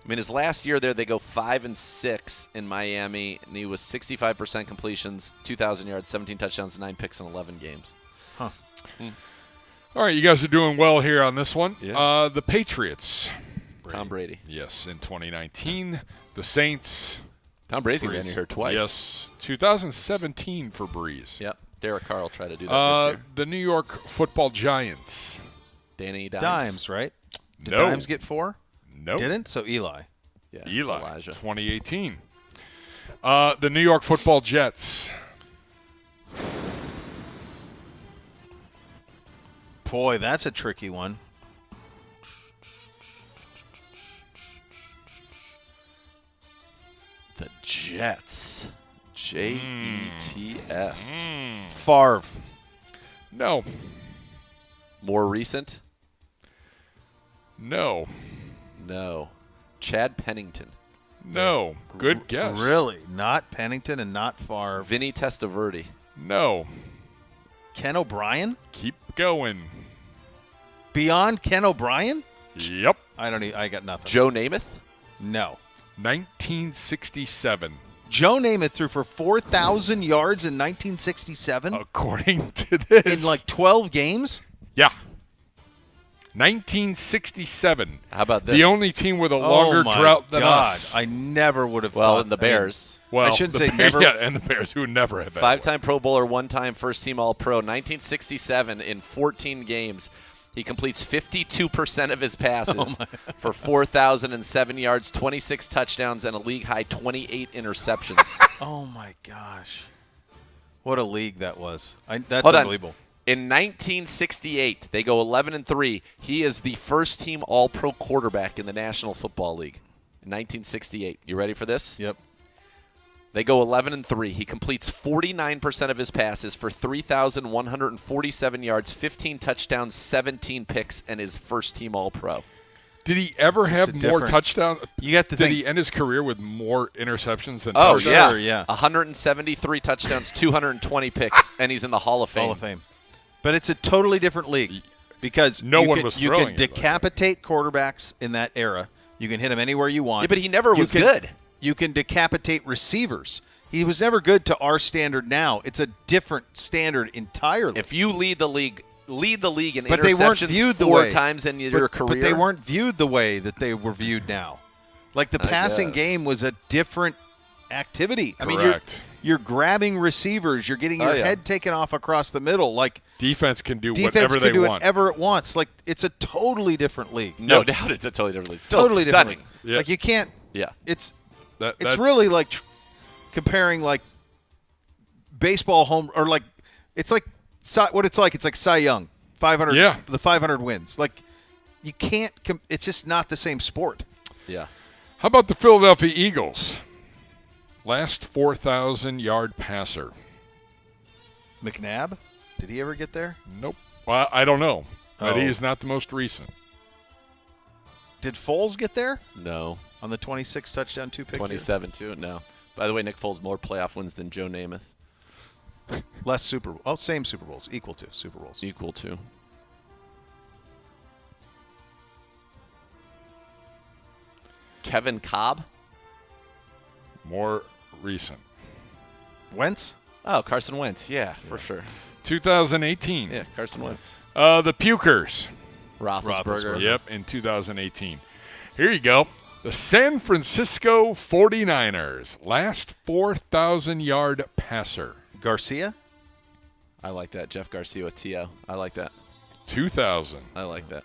I mean, his last year there, they go 5-6 in Miami, and he was 65% completions, 2,000 yards, 17 touchdowns, 9 picks in 11 games. Huh. All right, you guys are doing well here on this one. Yeah. The Patriots. Tom Brady. Yes, in 2019. The Saints. Tom Brady's been here twice. Yes, 2017 for Breeze. Yep. Derek Carr will try to do that this year. The New York Football Giants. Danny Dimes, right? Did No. Dimes get 4? No. Didn't? So Eli. Yeah, Eli. Elijah. 2018. The New York Football Jets. Boy, that's a tricky one. The Jets. Jets. Favre. No. More recent? No. No. Chad Pennington. No. Good guess. Really? Not Pennington and not Favre. Vinny Testaverde. No. Ken O'Brien? Keep going. Beyond Ken O'Brien? Yep. I got nothing. Joe Namath? No. 1967. Joe Namath threw for 4,000 yards in 1967 According to this. in like 12 games? Yeah. 1967. How about this? The only team with a longer oh my drought than God. us. I never would have Well, thought. and the Bears. Well, I shouldn't the say Bears, never. Yeah, and the Bears, who would never have had 5-time Pro Bowler, 1-time first-team All-Pro. 1967 in 14 games. He completes 52% of his passes for 4,007 yards, 26 touchdowns, and a league-high 28 interceptions. Oh, my gosh. What a league that was. That's Hold on. unbelievable. In 1968, they go 11-3. He is the first-team All-Pro quarterback in the National Football League. In 1968. You ready for this? Yep. They go 11-3. He completes 49% of his passes for 3,147 yards, 15 touchdowns, 17 picks, and his first-team All-Pro. Did he ever It's have just a more different- touchdowns? You got to Did think. he end his career with more interceptions than Oh, touchdowns? sure, yeah. 173 touchdowns, 220 picks, and he's in the Hall of Fame. Hall of Fame. But it's a totally different league because No you one can, was you throwing can it like that. decapitate quarterbacks in that era. You can hit them anywhere you want. Yeah, but he never You was can- good. You can decapitate receivers. He was never good to our standard now. It's a different standard entirely. If you lead the league in But they weren't interceptions viewed the 4 way. times in your career. But they weren't viewed the way that they were viewed now. Like the I passing guess. game was a different activity. I mean, Correct. you're grabbing receivers. You're getting your yeah. head taken off across the middle. Like Defense can do defense whatever can they do want. whatever it wants. Like it's a totally different league. No doubt it's a totally different league. Still Totally stunning. different. Yeah. Like you can't. Yeah. It's That- it's that- really like comparing like baseball home or like it's like what it's like. It's like Cy Young, 500. Yeah. The 500 wins. Like you can't. It's just not the same sport. Yeah. How about the Philadelphia Eagles? Last 4,000-yard passer. McNabb, did he ever get there? Nope. Well, I don't know. But Oh. he is not the most recent. Did Foles get there No. on the 26 touchdown 2 pick? year? 27 too. No. By the way, Nick Foles more playoff wins than Joe Namath. Less Super Bowl. Oh, same Super Bowls. Equal to Super Bowls. Equal to. Kevin Cobb. More recent. Wentz. Oh, Carson Wentz. Yeah, for sure. 2018. Yeah, Carson Wentz. The Pukers. Roethlisberger. Yep, in 2018. Here you go. The San Francisco 49ers. Last 4,000-yard passer. Garcia. I like that. Jeff Garcia with T.O. I like that. 2000. I like that.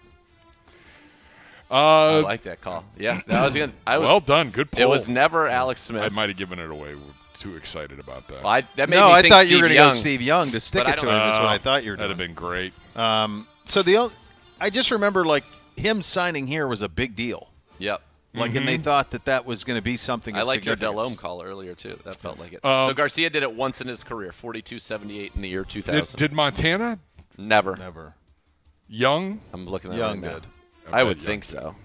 I like that call. Yeah, I was gonna. I was well done. Good poll. It was never Alex Smith. I might have given it away. We're too excited about that. Well, that made No, me I think thought you were Steve going to go Young. Steve Young to stick But I it to don't- him. Is what I thought you were doing. That'd have been great. So I just remember like him signing here was a big deal. Yep. Like, and they thought that was going to be something. I of liked your significance. Delhomme call earlier too. That felt like it. So Garcia did it once in his career. 42-78 in the year 2000. Did Montana? Never. Never. Young? I'm looking at Young right now. did. I would Young think did. so.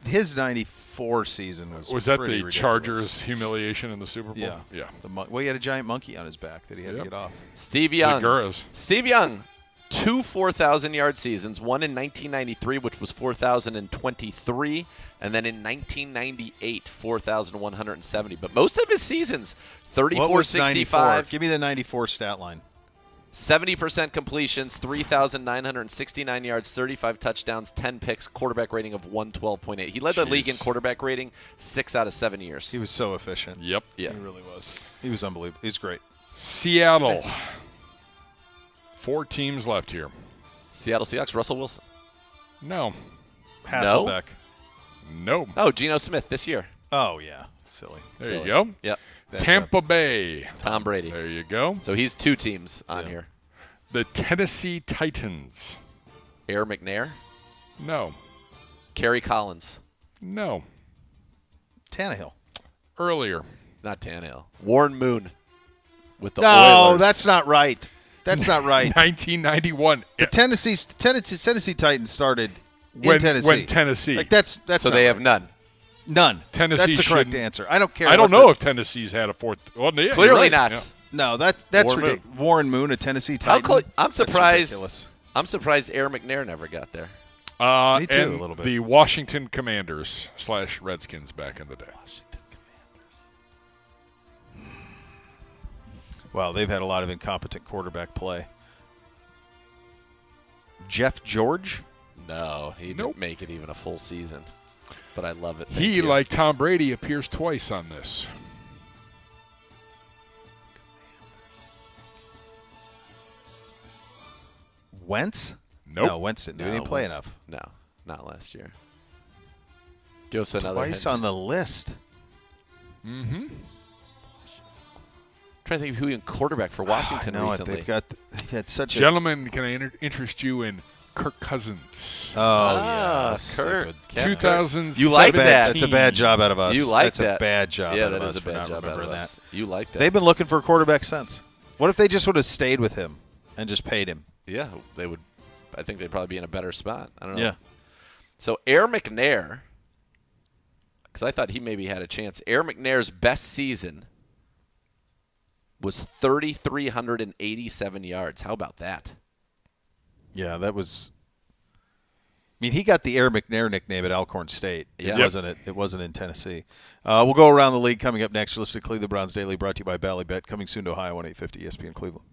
His '94 season Was that pretty the ridiculous. Chargers humiliation in the Super Bowl? Yeah. Yeah. Well, he had a giant monkey on his back that he had to Yep. get off. Steve Young. Seguras. Steve Young. 2 4,000-yard seasons, one in 1993, which was 4,023, and then in 1998, 4,170. But most of his seasons, 34, 65. Give me the 94 stat line. 70% completions, 3,969 yards, 35 touchdowns, 10 picks, quarterback rating of 112.8. He led the league in quarterback rating 6 out of 7 years. He was so efficient. Yep. Yeah. He really was. He was unbelievable. He's great. Seattle. 4 teams left here. Seattle Seahawks, Russell Wilson. No. Hasselbeck. No. Oh, Geno Smith this year. Oh, yeah. Silly. There you go. Yep. Tampa Bay. Tom Brady. There you go. So he's 2 teams on here. The Tennessee Titans. Air McNair, No. Kerry Collins, No. Tannehill. Earlier. not Tannehill, Warren Moon with the No, Oilers. that's not right. That's not right. 1991. The Tennessee Titans started in When Tennessee. when Tennessee. Like that's So not they have right. none. None. Tennessee That's the correct shouldn't- answer. I don't care. I don't what know the- if Tennessee's had a fourth. Well, yeah, Clearly you're right. not. Yeah. No, that's Warren Moon. ridiculous. Warren Moon, a Tennessee How Titan. I'm That's surprised. ridiculous. I'm surprised Air McNair never got there. Me too, and a little bit. The Washington Commanders / Redskins back in the day. Wow, they've had a lot of incompetent quarterback play. Jeff George? No, he Nope. didn't make it even a full season. But I love it. Thank He, you. like Tom Brady, appears twice on this. Wentz? Nope. No, Wentz didn't. He didn't play Wentz- enough. No, not last year. Give us another Twice hint. on the list. Mm-hmm. Trying to think of who in quarterback for Washington I know it. recently. They've had such a. Gentlemen, can I interest you in Kirk Cousins? Oh, yeah. that's so Kirk. good. Yeah. 2017. You like that. That's a bad job out of us. You like That's that. a bad job Yeah, out of that us is a for bad not job out of remembering us. that. You like that. They've been looking for a quarterback since. What if they just would have stayed with him and just paid him? Yeah, they would. I think they'd probably be in a better spot. I don't know. Yeah. So Air McNair, because I thought he maybe had a chance. Air McNair's best season was 3,387 yards. How about that? Yeah, that was. I mean, he got the Air McNair nickname at Alcorn State. It Yeah. wasn't. It wasn't in Tennessee. We'll go around the league coming up next. You're listening to Cleveland Browns Daily, brought to you by Ballybet. Coming soon to Ohio on 850 ESPN Cleveland.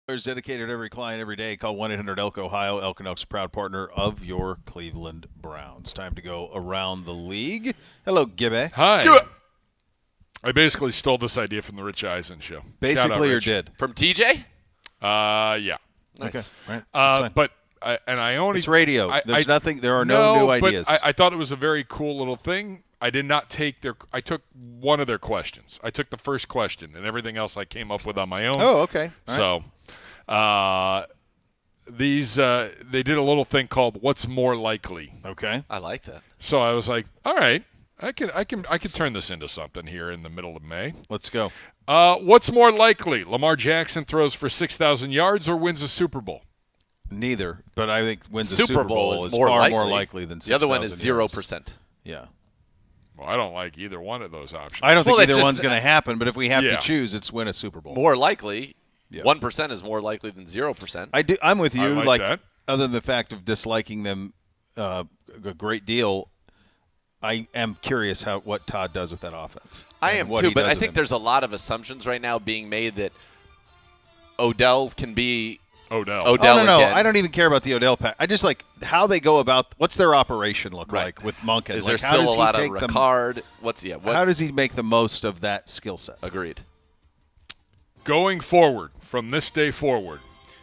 Dedicated to every client every day. Call 1-800-ELK-OHIO. Elk and Elk's proud partner of your Cleveland Browns. Time to go around the league. Hello, Gibby. Hi. I basically stole this idea from the Rich Eisen show. Basically, or Rich. did? From TJ? Yeah. Nice. Okay, right. That's fine. But I only It's radio. There's nothing. There are no new ideas. But I thought it was a very cool little thing. I did not take their. I took one of their questions. I took the first question, and everything else I came up with on my own. Oh, okay. All So, these they did a little thing called "What's More Likely." Okay. I like that. So I was like, all right, I can turn this into something here in the middle of May. Let's go. What's more likely? Lamar Jackson throws for 6,000 yards or wins a Super Bowl? Neither, but I think wins a Super Bowl is more far likely. more likely than 6,000 The other one is yards. 0%. Yeah. Well, I don't like either one of those options. I don't think Well, that's either just- one's going to happen, but if we have Yeah. to choose, it's win a Super Bowl. More likely. Yeah. 1% is more likely than 0%. I'm with you. I like that. Other than the fact of disliking them a great deal, I am curious what Todd does with that offense. I and am what too, he but does I with think him. there's a lot of assumptions right now being made that Odell can be Odell. Odell no. again. I don't even care about the Odell pack. I just like how they go about. What's their operation look Right. like with Monken? Is Like, there how still does a lot he of take them? Ricard? How does he make the most of that skill set? Agreed. Going forward, from this day forward,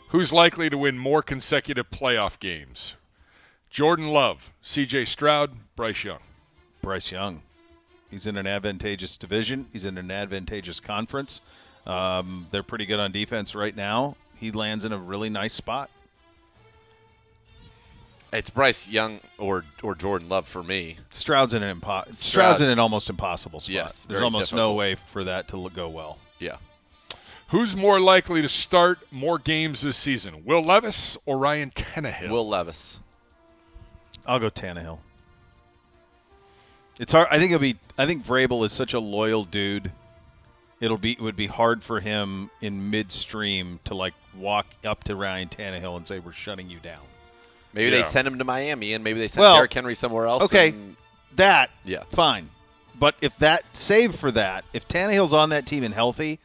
who's likely to win more consecutive playoff games? Jordan Love, C.J. Stroud, Bryce Young. Bryce Young. He's in an advantageous division. He's in an advantageous conference. They're pretty good on defense right now. He lands in a really nice spot. It's Bryce Young or Jordan Love for me. Stroud's in an almost impossible spot. Yes, There's very almost no difficult. way for that to go well. Yeah. Who's more likely to start more games this season, Will Levis or Ryan Tannehill? Will Levis. I'll go Tannehill. It's hard. I think Vrabel is such a loyal dude. It would be hard for him in midstream to like walk up to Ryan Tannehill and say we're shutting you down. Maybe Yeah. they send him to Miami, and maybe they send Well, Derrick Henry somewhere else. Okay, and- Yeah. fine. But if that save for that, if Tannehill's on that team and healthy,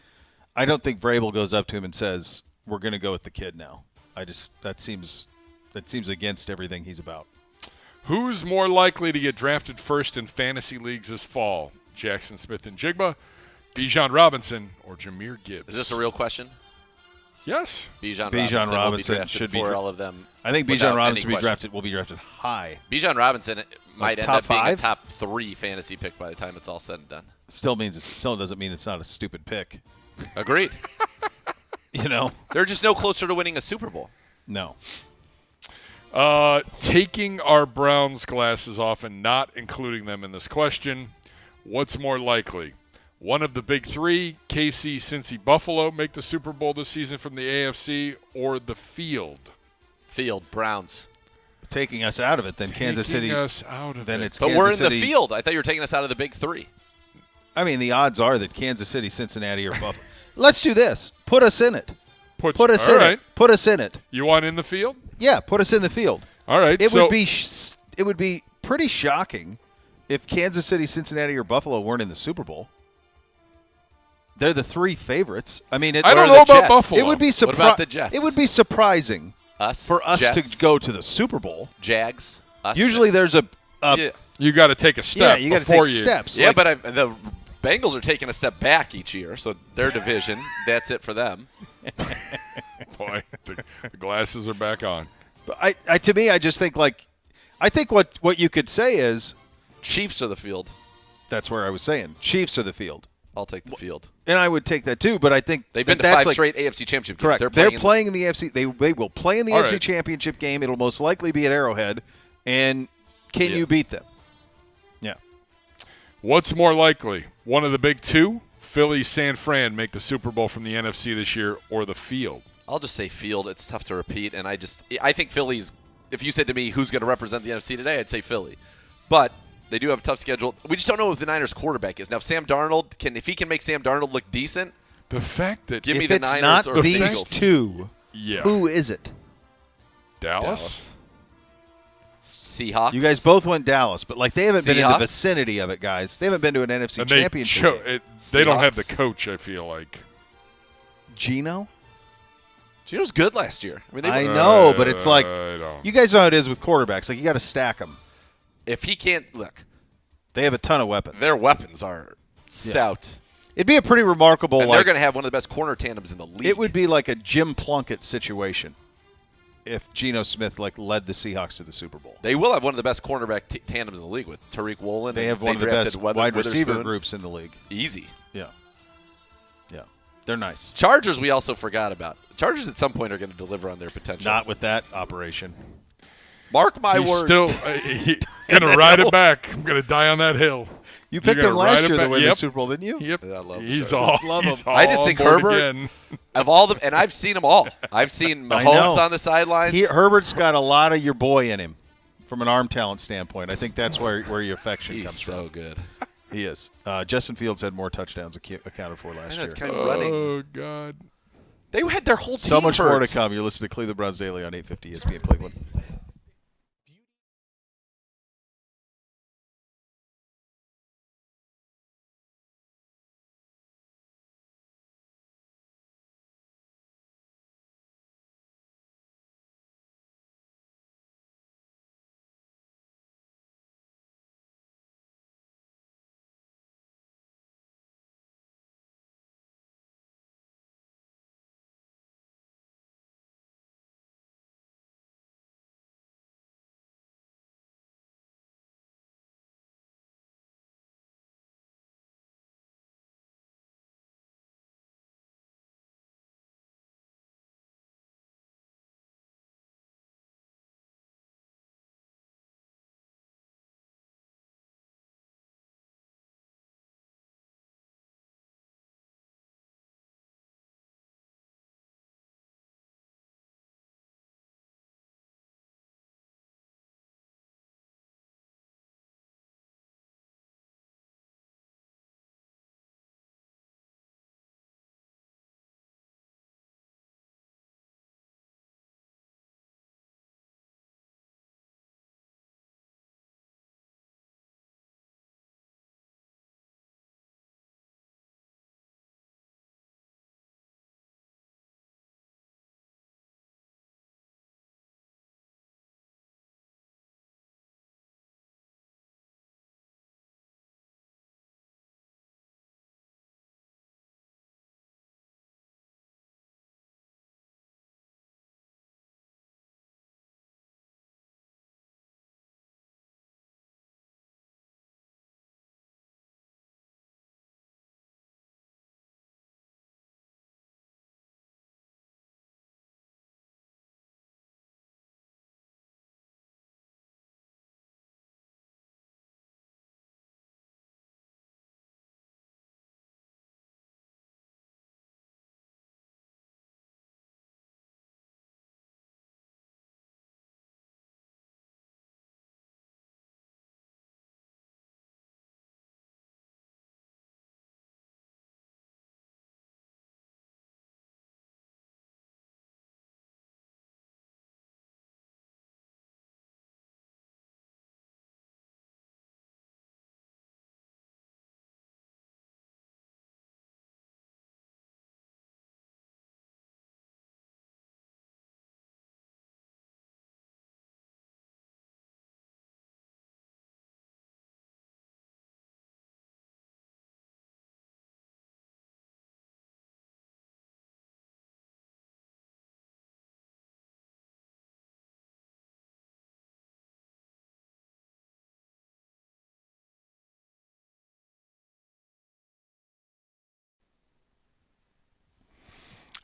I don't think Vrabel goes up to him and says we're going to go with the kid now. That seems against everything he's about. Who's more likely to get drafted first in fantasy leagues this fall? Jackson Smith and Jigba, Bijan Robinson, or Jahmyr Gibbs? Is this a real question? Yes. Bijan Robinson Robinson will be should be drafted for all of them. I think without Bijan Robinson any question. will be drafted high. Bijan Robinson might end top up being a five? top 3 fantasy pick by the time it's all said and done. Still doesn't mean it's not a stupid pick. Agreed. You know? They're just no closer to winning a Super Bowl. No. Taking our Browns glasses off and not including them in this question, what's more likely? One of the big three, KC, Cincy, Buffalo, make the Super Bowl this season from the AFC, or the field? Field, Browns. Taking us out of it, then Kansas City. Taking us out of then it. it's But Kansas we're in City. the field. I thought you were taking us out of the big 3. I mean, the odds are that Kansas City, Cincinnati, or Buffalo. Let's do this. Put us in it. Put us all in right. it. Put us in it. You want in the field? Yeah, put us in the field. All right. It so would be pretty shocking if Kansas City, Cincinnati, or Buffalo weren't in the Super Bowl. They're the 3 favorites. I mean, I don't Or know the about Jets. Buffalo. It would be What about the Jets? It would be surprising for us Jets, to go to the Super Bowl. Jags. Us. Usually, there's a Yeah, You got to take a step you got to before take you. steps. yeah Like, but the Bengals are taking a step back each year, so their division, that's it for them. Boy, the glasses are back on. to me, I just think I think what you could say is Chiefs are the field. that's where I was saying Chiefs are the field, I'll take the field. and I would take that too. But I think They've been to that's 5 straight AFC Championship games. Correct. They're They're playing playing in the AFC. They will play in the All AFC right. Championship game. It'll most likely be at Arrowhead. And can Yeah. you beat them? Yeah. What's more likely? One of the big 2, Philly, San Fran, make the Super Bowl from the NFC this year, or the field? I'll just say field. It's tough to repeat, and I think Philly's. If you said to me who's going to represent the NFC today, I'd say Philly. But they do have a tough schedule. We just don't know who the Niners quarterback is. Now, if Sam Darnold if he can make Sam Darnold look decent, The fact that give me If the it's Niners not or these Bengals. two, yeah, who is it? Dallas. Seahawks. You guys both went Dallas, but they haven't been in the Seahawks? vicinity of it, guys. They haven't been to an NFC And Championship game. they don't have the Seahawks. coach. I feel like Geno? Geno's good last year. I mean, I know, but it's like don't. you guys know how it is with quarterbacks. Like you got to stack them. if he can't look, They have a ton of weapons. their weapons are stout. It'd be a pretty remarkable. And they're going to have one of the best corner tandems in the league. It would be like a Jim Plunkett situation if Geno Smith led the Seahawks to the Super Bowl. They will have one of the best cornerback tandems in the league with Tariq Woolen. They and have one of the drafted best wide receiver Witherspoon. groups in the league. Easy. Yeah, they're nice. Chargers we also forgot about. Chargers at some point are going to deliver on their potential. Not with that operation. Mark my He's words. still gonna ride it back. I'm gonna die on that hill. You picked You're him gonna last ride it year to back. win the Yep. Super Bowl, didn't you? Yep. I love the He's Chargers. all. Love He's him. all I just think on board Herbert- again. Of all the, and I've seen them all. I've seen I Mahomes know. on the sidelines. Herbert's got a lot of your boy in him from an arm talent standpoint. I think that's where your affection He's comes so from. good. He is. Justin Fields had more touchdowns accounted for last I know, year. it's kind of running. Oh God. They had their whole team So much more to hurt. come. You're listening to Cleveland Browns Daily on 850 ESPN Cleveland.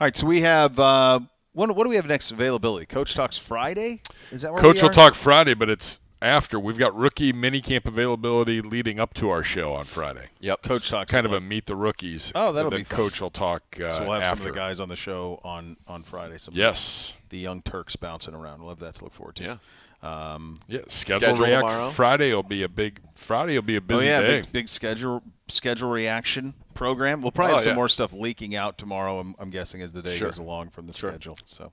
All right, so we have what do we have next availability? Coach Talks Friday? Is that where Coach we will are? talk Friday, but it's after. We've got rookie minicamp availability leading up to our show on Friday. Yep. Coach Talks Kind of a meet the rookies. Oh, that'll and then be fun. Coach will talk So we'll have after. some of the guys on the show on Friday. Some of Yes. the young Turks bouncing around. We'll have that to look forward to. Yeah. Yeah. Schedule Schedule react. tomorrow. Friday will be a busy day. big schedule reaction program. We'll probably have some yeah. more stuff leaking out tomorrow. I'm guessing as the day Sure. goes along from the schedule. So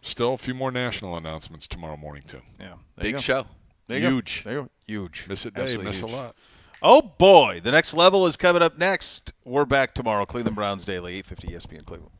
Still a few more national announcements tomorrow morning too. yeah, there you Big go. show. There you go. Huge. There you go. Huge. Miss a day, Absolutely miss huge. a lot. Oh boy, the next level is coming up next. We're back tomorrow. Cleveland Browns Daily, 850 ESPN Cleveland.